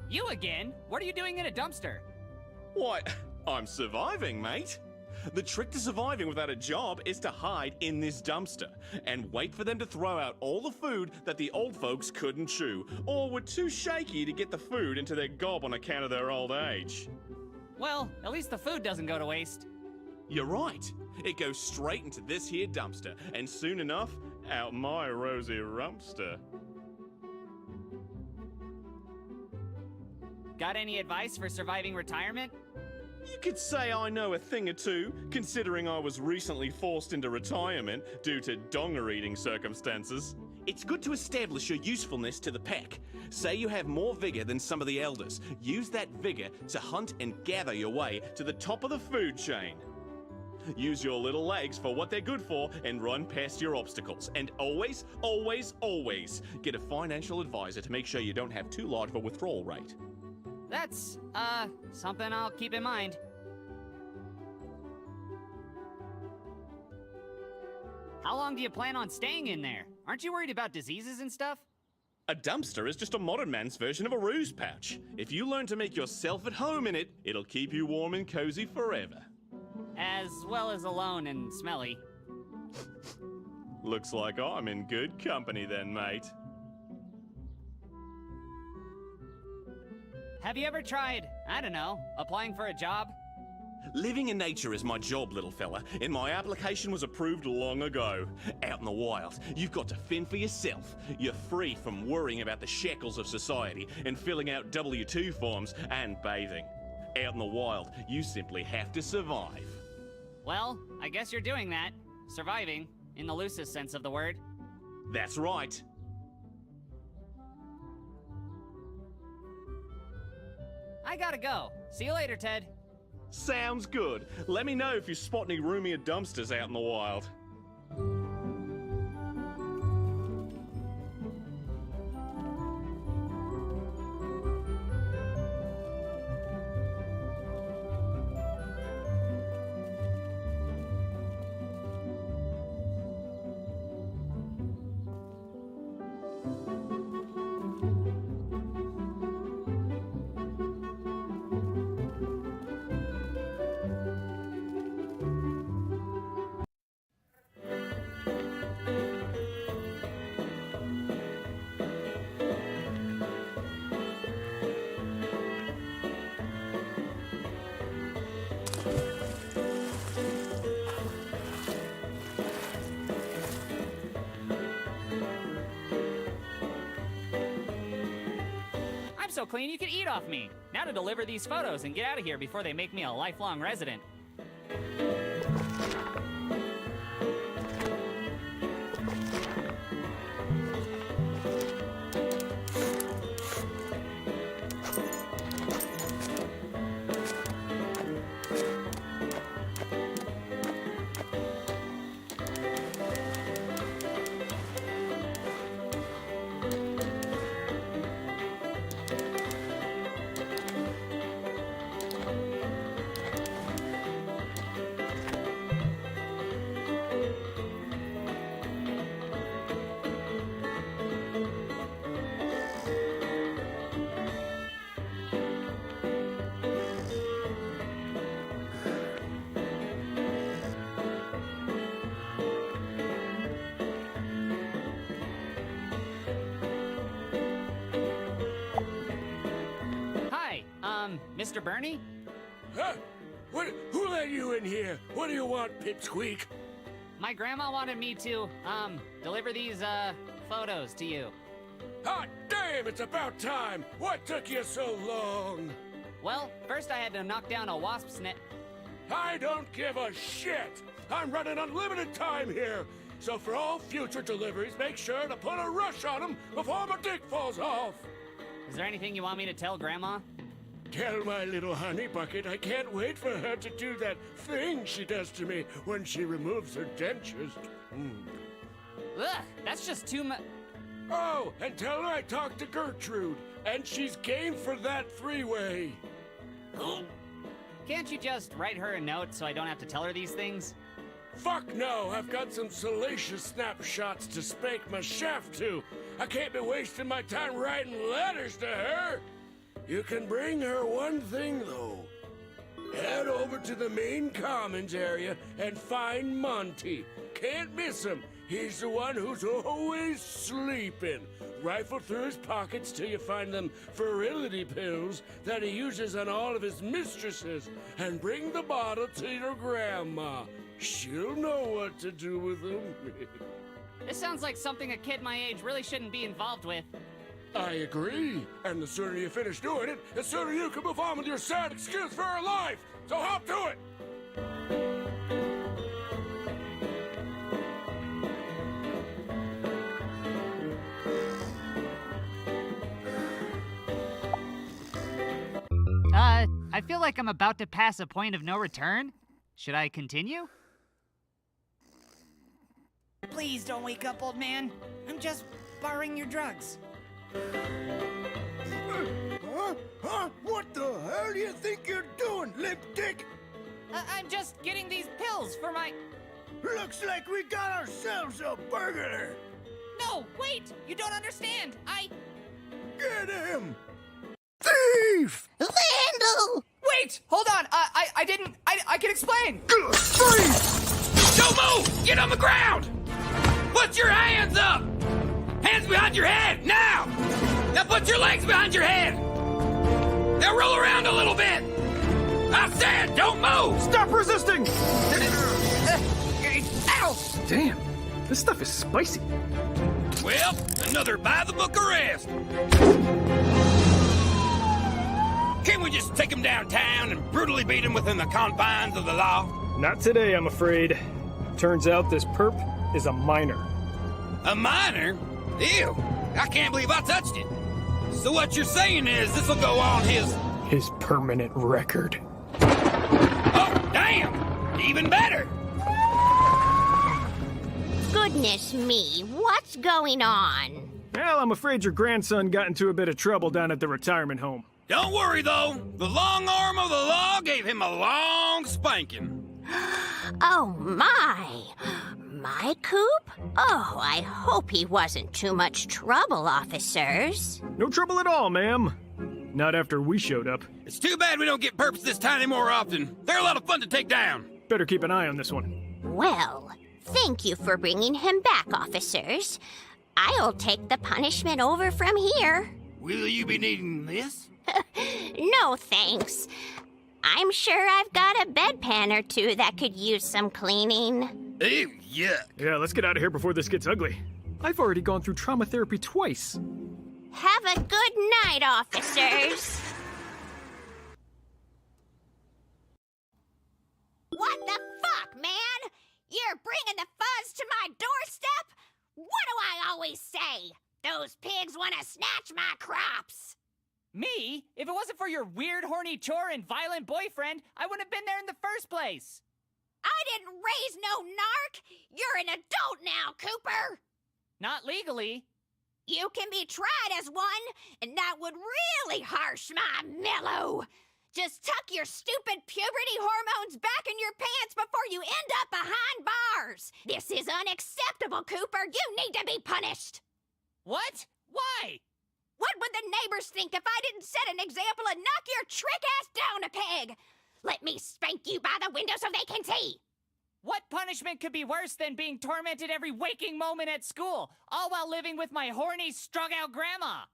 You again? What are you doing in a dumpster? Why, I'm surviving, mate. The trick to surviving without a job is to hide in this dumpster and wait for them to throw out all the food that the old folks couldn't chew or were too shaky to get the food into their gob on account of their old age. Well, at least the food doesn't go to waste. You're right. It goes straight into this here dumpster, and soon enough, out my rosy rumpster. Got any advice for surviving retirement? You could say I know a thing or two, considering I was recently forced into retirement due to donger-eating circumstances. It's good to establish your usefulness to the pack. Say you have more vigor than some of the elders. Use that vigor to hunt and gather your way to the top of the food chain. Use your little legs for what they're good for and run past your obstacles. And always, always, always get a financial advisor to make sure you don't have too large of a withdrawal rate. That's, something I'll keep in mind. How long do you plan on staying in there? Aren't you worried about diseases and stuff? A dumpster is just a modern man's version of a ruse pouch. If you learn to make yourself at home in it, it'll keep you warm and cozy forever. As well as alone and smelly. Looks like I'm in good company then, mate. Have you ever tried, I don't know, applying for a job? Living in nature is my job, little fella, and my application was approved long ago. Out in the wild, you've got to fend for yourself. You're free from worrying about the shackles of society and filling out W-2 forms and bathing. Out in the wild, you simply have to survive. Well, I guess you're doing that. Surviving, in the loosest sense of the word. That's right. I gotta go. See you later, Ted. Sounds good. Let me know if you spot any roomier dumpsters out in the wild. So clean you can eat off me. Now to deliver these photos and get out of here before they make me a lifelong resident. Mr. Bernie? Huh? Who let you in here? What do you want, Pipsqueak? My grandma wanted me to, deliver these, photos to you. Hot damn, it's about time! What took you so long? Well, first I had to knock down a wasp's net. I don't give a shit! I'm running unlimited time here! So for all future deliveries, make sure to put a rush on them before my dick falls off! Is there anything you want me to tell Grandma? Tell my little honey bucket I can't wait for her to do that thing she does to me when she removes her dentures. Ugh, that's just too much. Oh, and tell her I talked to Gertrude, and she's game for that three-way. Can't you just write her a note so I don't have to tell her these things? Fuck no, I've got some salacious snapshots to spank my shaft to. I can't be wasting my time writing letters to her. You can bring her one thing, though. Head over to the main commons area and find Monty. Can't miss him. He's the one who's always sleeping. Rifle through his pockets till you find them virility pills that he uses on all of his mistresses, and bring the bottle to your grandma. She'll know what to do with them. This sounds like something a kid my age really shouldn't be involved with. I agree. And the sooner you finish doing it, the sooner you can move on with your sad excuse for her life. So hop to it! I feel like I'm about to pass a point of no return. Should I continue? Please don't wake up, old man. I'm just borrowing your drugs. Huh? What the hell do you think you're doing, limp dick? I'm just getting these pills for my... Looks like we got ourselves a burglar. No, wait! You don't understand. Get him! Thief! Vandal! Wait! Hold on! I can explain! Freeze! Don't move! Get on the ground! Put your hands up! Hands behind your head, now! Now put your legs behind your head! Now roll around a little bit! I said, don't move! resisting! Ow! Damn, this stuff is spicy. Well, another by-the-book arrest. Can't we just take him downtown and brutally beat him within the confines of the law? Not today, I'm afraid. Turns out this perp is a minor. A minor? Ew, I can't believe I touched it. So what you're saying is this'll go on his permanent record. Oh, damn! Even better! Goodness me, what's going on? Well, I'm afraid your grandson got into a bit of trouble down at the retirement home. Don't worry, though. The long arm of the law gave him a long spanking. Oh, my. My Coop? Oh, I hope he wasn't too much trouble, officers. No trouble at all, ma'am. Not after we showed up. It's too bad we don't get perps this tiny more often. They're a lot of fun to take down. Better keep an eye on this one. Well, thank you for bringing him back, officers. I'll take the punishment over from here. Will you be needing this? No, thanks. I'm sure I've got a bedpan or two that could use some cleaning. Ew, yuck. Yeah, let's get out of here before this gets ugly. I've already gone through trauma therapy twice. Have a good night, officers. What the fuck, man? You're bringing the fuzz to my doorstep? What do I always say? Those pigs want to snatch my crops. Me? If it wasn't for your weird, horny chore and violent boyfriend, I wouldn't have been there in the first place. I didn't raise no narc. You're an adult now, Cooper. Not legally. You can be tried as one, and that would really harsh my mellow. Just tuck your stupid puberty hormones back in your pants before you end up behind bars. This is unacceptable, Cooper. You need to be punished. What? Why? What would the neighbors think if I didn't set an example and knock your trick ass down a peg? Let me spank you by the window so they can see. What punishment could be worse than being tormented every waking moment at school, all while living with my horny, strung-out grandma?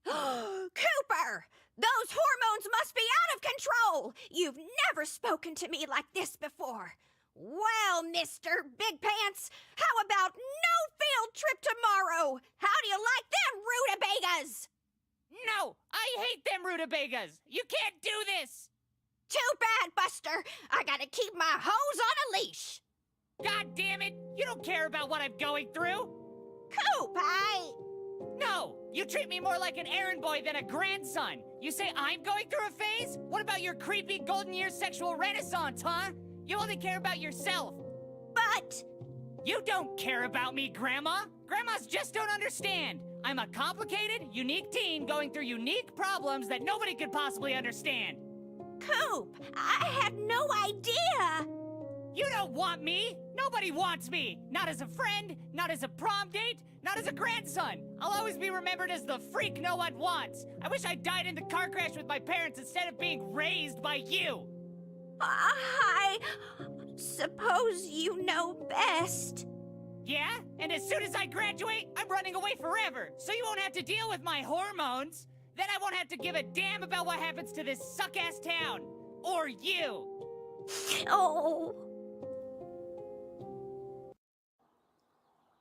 Cooper! Those hormones must be out of control! You've never spoken to me like this before. Well, Mr. Big Pants, how about no field trip tomorrow? How do you like them rutabagas? No! I hate them rutabagas! You can't do this! Too bad, Buster. I gotta keep my hose on a leash. God damn it! You don't care about what I'm going through! Coop, No! You treat me more like an errand boy than a grandson! You say I'm going through a phase? What about your creepy golden year sexual renaissance, huh? You only care about yourself. But... You don't care about me, Grandma! Grandmas just don't understand! I'm a complicated, unique teen going through unique problems that nobody could possibly understand. Coop, I had no idea. You don't want me! Nobody wants me! Not as a friend, not as a prom date, not as a grandson! I'll always be remembered as the freak no one wants! I wish I died in the car crash with my parents instead of being raised by you! I suppose you know best. Yeah? And as soon as I graduate, I'm running away forever, so you won't have to deal with my hormones! Then I won't have to give a damn about what happens to this suck-ass town! Or you! Oh...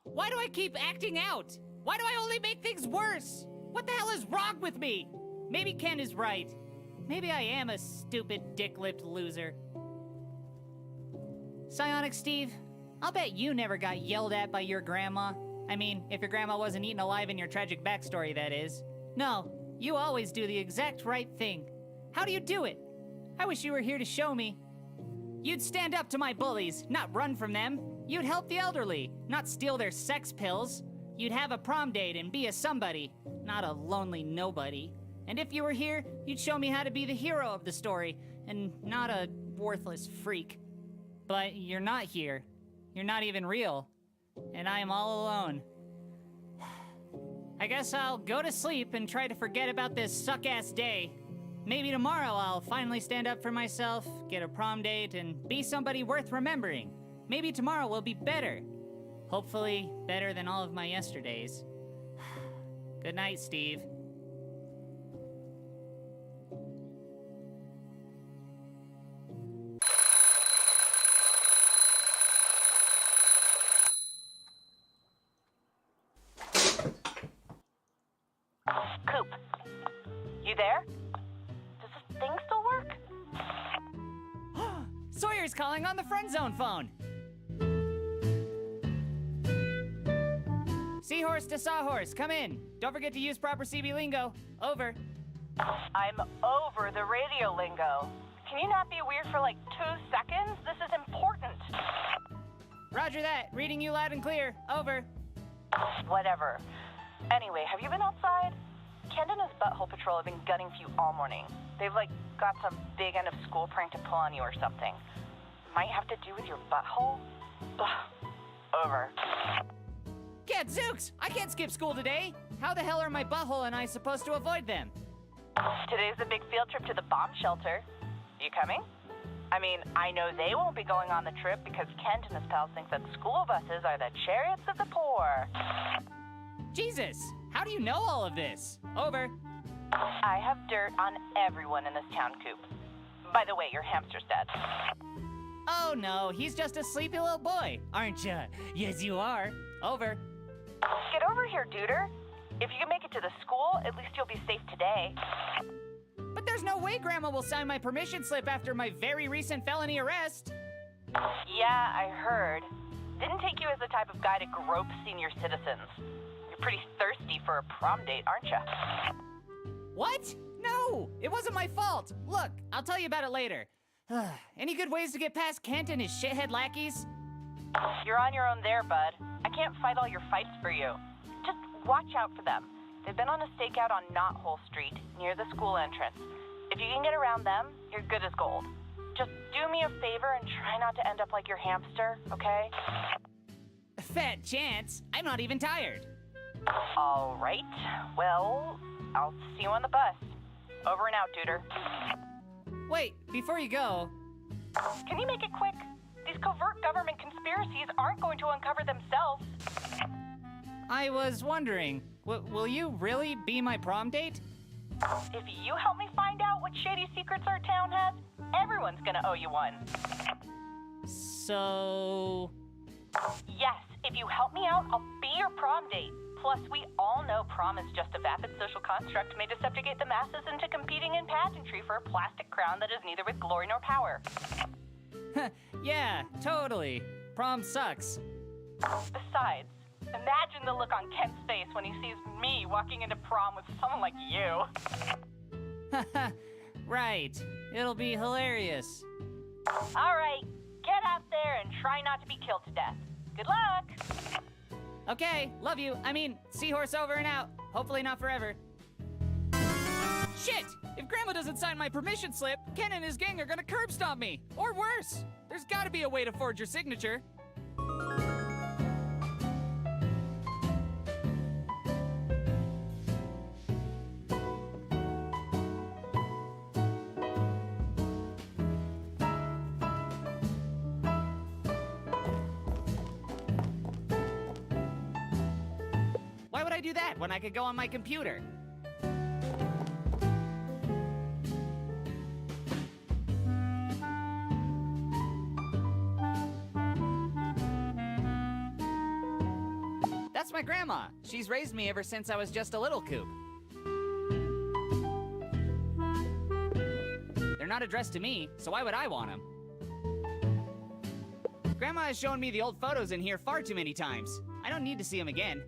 Why do I keep acting out? Why do I only make things worse? What the hell is wrong with me? Maybe Ken is right. Maybe I am a stupid, dick-lipped loser. Psionic Steve, I'll bet you never got yelled at by your grandma. I mean, if your grandma wasn't eaten alive in your tragic backstory, that is. No, you always do the exact right thing. How do you do it? I wish you were here to show me. You'd stand up to my bullies, not run from them. You'd help the elderly, not steal their sex pills. You'd have a prom date and be a somebody, not a lonely nobody. And if you were here, you'd show me how to be the hero of the story, and not a worthless freak. But you're not here. You're not even real. And I am all alone. I guess I'll go to sleep and try to forget about this suck-ass day. Maybe tomorrow I'll finally stand up for myself, get a prom date, and be somebody worth remembering. Maybe tomorrow will be better. Hopefully, better than all of my yesterdays. Good night, Steve. Sawyer's calling on the friend zone phone. Seahorse to Sawhorse, come in. Don't forget to use proper CB lingo. Over. I'm over the radio lingo. Can you not be weird for like 2 seconds? This is important. Roger that. Reading you loud and clear. Over. Whatever. Anyway, have you been outside? Kent and his butthole patrol have been gunning for you all morning. They've like got some big end of school prank to pull on you or something. Might have to do with your butthole? Ugh. Over. Gadzooks! I can't skip school today. How the hell are my butthole and I supposed to avoid them? Today's a big field trip to the bomb shelter. You coming? I mean, I know they won't be going on the trip because Kent and his pals think that school buses are the chariots of the poor. Jesus! How do you know all of this? Over. I have dirt on everyone in this town, Coop. By the way, your hamster's dead. Oh no, he's just a sleepy little boy, aren't ya? Yes, you are. Over. Get over here, duder. If you can make it to the school, at least you'll be safe today. But there's no way Grandma will sign my permission slip after my very recent felony arrest. Yeah, I heard. Didn't take you as the type of guy to grope senior citizens. You're pretty thirsty for a prom date, aren't you? What? No, it wasn't my fault. Look, I'll tell you about it later. Any good ways to get past Kent and his shithead lackeys? You're on your own there, bud. I can't fight all your fights for you. Just watch out for them. They've been on a stakeout on Knothole Street, near the school entrance. If you can get around them, you're good as gold. Just do me a favor and try not to end up like your hamster, okay? Fat chance. I'm not even tired. All right. Well, I'll see you on the bus. Over and out, duder. Wait, before you go... Can you make it quick? These covert government conspiracies aren't going to uncover themselves. I was wondering, will you really be my prom date? If you help me find out what shady secrets our town has, everyone's gonna owe you one. So... Yes, if you help me out, I'll be your prom date. Plus, we all know prom is just a vapid social construct made to subjugate the masses into competing in pageantry for a plastic crown that is neither with glory nor power. Yeah, totally. Prom sucks. Besides, imagine the look on Kent's face when he sees me walking into prom with someone like you. Right. It'll be hilarious. All right, get out there and try not to be killed to death. Good luck. Okay, love you. I mean, Seahorse over and out. Hopefully not forever. Shit! If Grandma doesn't sign my permission slip, Ken and his gang are gonna curb stomp me. Or worse. There's gotta be a way to forge your signature. Why would I do that when I could go on my computer? That's my grandma. She's raised me ever since I was just a little Coop. They're not addressed to me, so why would I want them? Grandma has shown me the old photos in here far too many times. I don't need to see them again.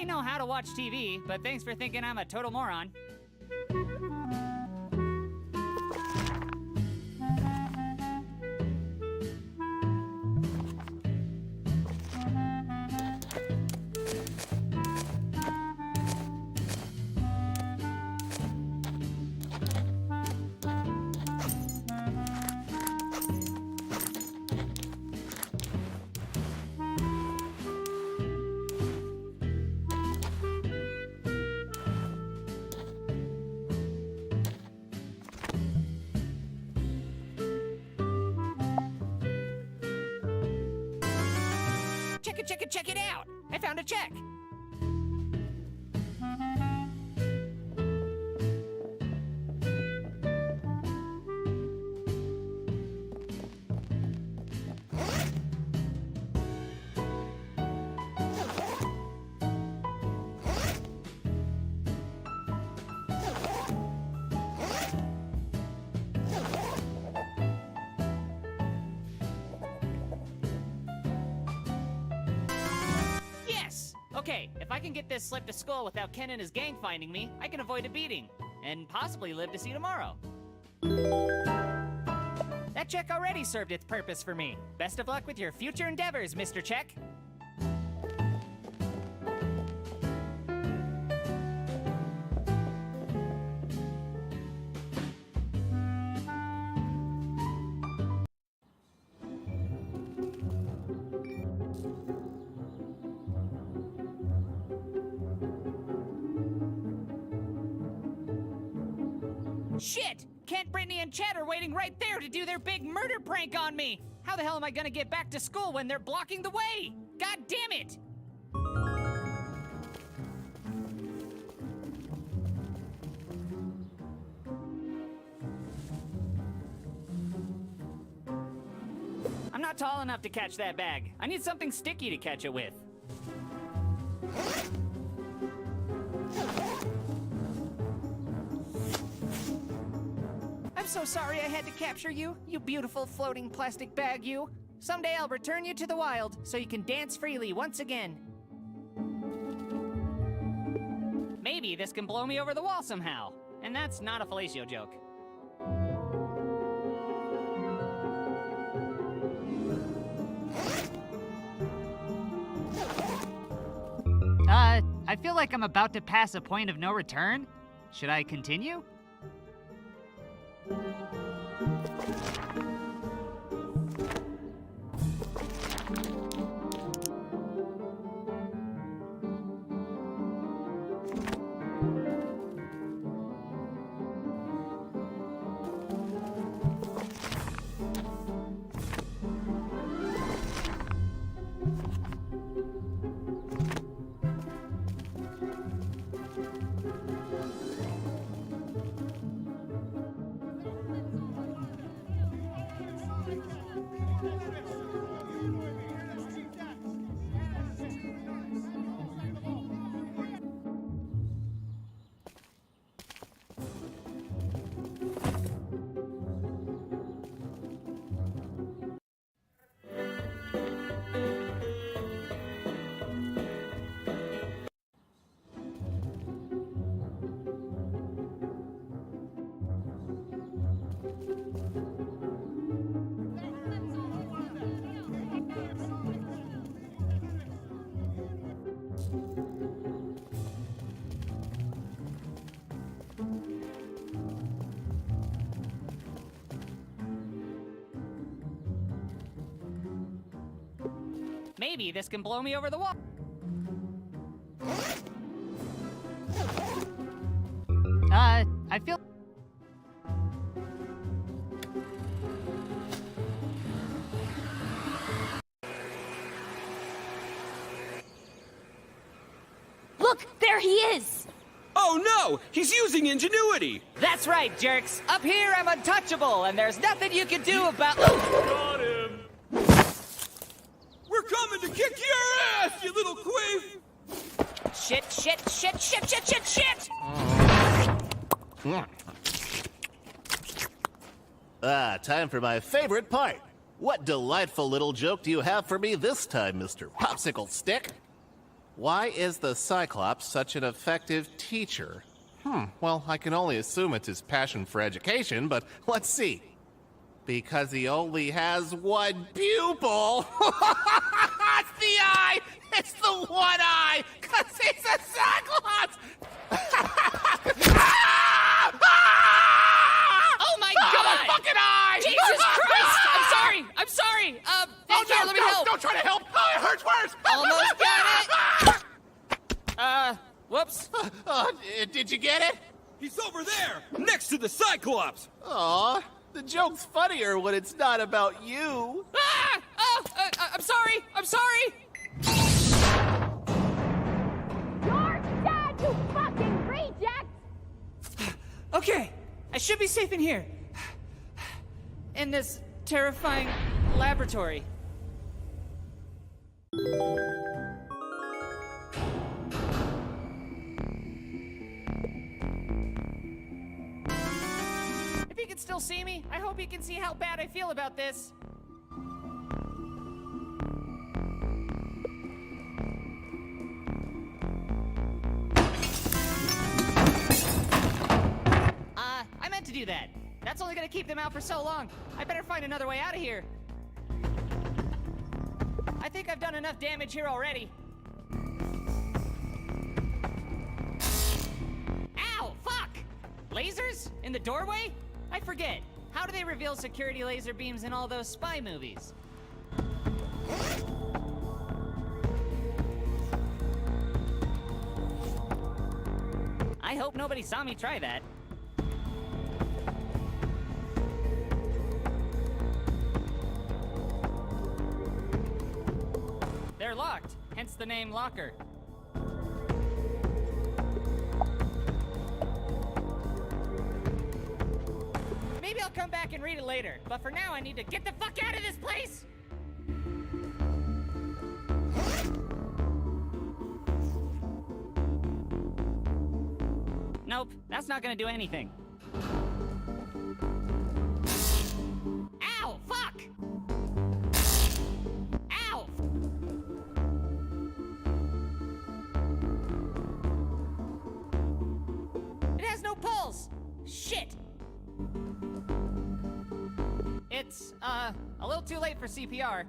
Know how to watch TV, but thanks for thinking I'm a total moron. check it out! I found a check! Okay, if I can get this slip to school without Ken and his gang finding me, I can avoid a beating, and possibly live to see tomorrow. That check already served its purpose for me. Best of luck with your future endeavors, Mr. Check. Shit! Kent, Brittany, and Chet are waiting right there to do their big murder prank on me! How the hell am I gonna get back to school when they're blocking the way? God damn it! I'm not tall enough to catch that bag. I need something sticky to catch it with. I'm so sorry I had to capture you, you beautiful floating plastic bag, you. Someday I'll return you to the wild so you can dance freely once again. Maybe this can blow me over the wall somehow. And that's not a fellatio joke. I feel like I'm about to pass a point of no return. Should I continue? Maybe this can blow me over the wall. I feel... Look, there he is! Oh no! He's using ingenuity! That's right, jerks! Up here I'm untouchable, and there's nothing you can do about... Got him! We're coming to kick your ass, you little queef! Shit! Time for my favorite part. What delightful little joke do you have for me this time, Mr. Popsicle Stick? Why is the Cyclops such an effective teacher? Well, I can only assume it's his passion for education, but let's see. Because he only has one pupil. It's the eye! It's the one eye! Because he's a Cyclops! Oh my God! The fucking eye! Jesus Christ! I'm sorry! Here, let me help! Don't try to help! Oh, it hurts worse! Almost got it! Whoops. Did you get it? He's over there, next to the Cyclops! Aw, the joke's funnier when it's not about you. I'm sorry! should be safe in here. In this terrifying laboratory. If he can still see me, I hope he can see how bad I feel about this. I meant to do that. That's only gonna keep them out for so long. I better find another way out of here. I think I've done enough damage here already. Ow, fuck! Lasers? In the doorway? I forget. How do they reveal security laser beams in all those spy movies? I hope nobody saw me try that. They're locked, hence the name Locker. Maybe I'll come back and read it later, but for now I need to get the fuck out of this place! Nope, that's not gonna do anything. Ow, fuck! Ow! It has no pulse! Shit! It's, a little too late for CPR.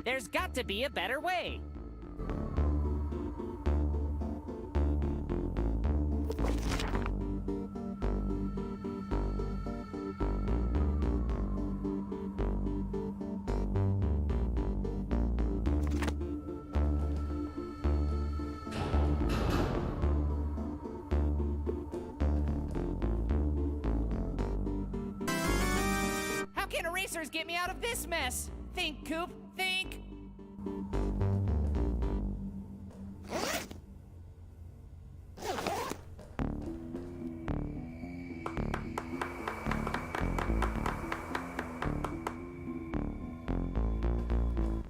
There's got to be a better way. How can erasers get me out of this mess? Think, Coop, think!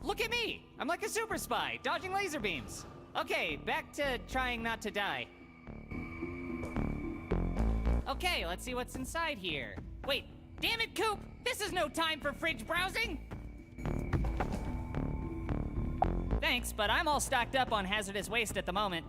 Look at me! I'm like a super spy, dodging laser beams. Okay, back to trying not to die. Okay, let's see what's inside here. Wait, damn it, Coop! This is no time for fridge browsing! Thanks, but I'm all stocked up on hazardous waste at the moment.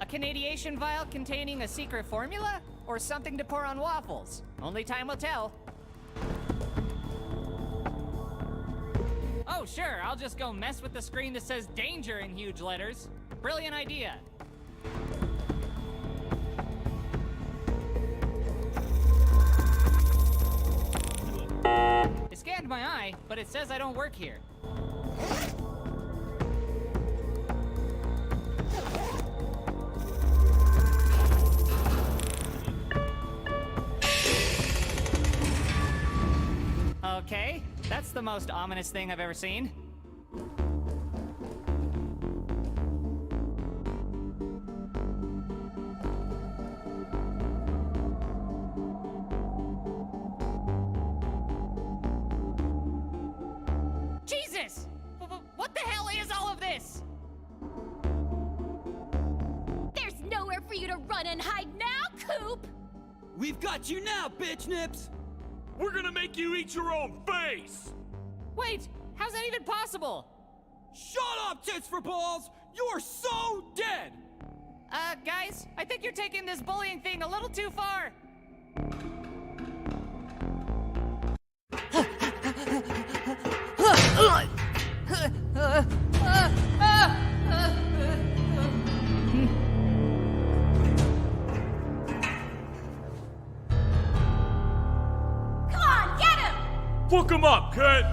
A Canadiation vial containing a secret formula? Or something to pour on waffles? Only time will tell. Oh, sure, I'll just go mess with the screen that says danger in huge letters. Brilliant idea. It scanned my eye, but it says I don't work here. Okay, that's the most ominous thing I've ever seen. to run and hide now, Coop! We've got you now, bitch nips! We're gonna make you eat your own face! Wait, how's that even possible? Shut up, tits for balls! You're so dead! Guys, I think you're taking this bullying thing a little too far. Come on, get him! Hook him up, kid!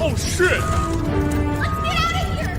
Oh shit! Let's get out of here!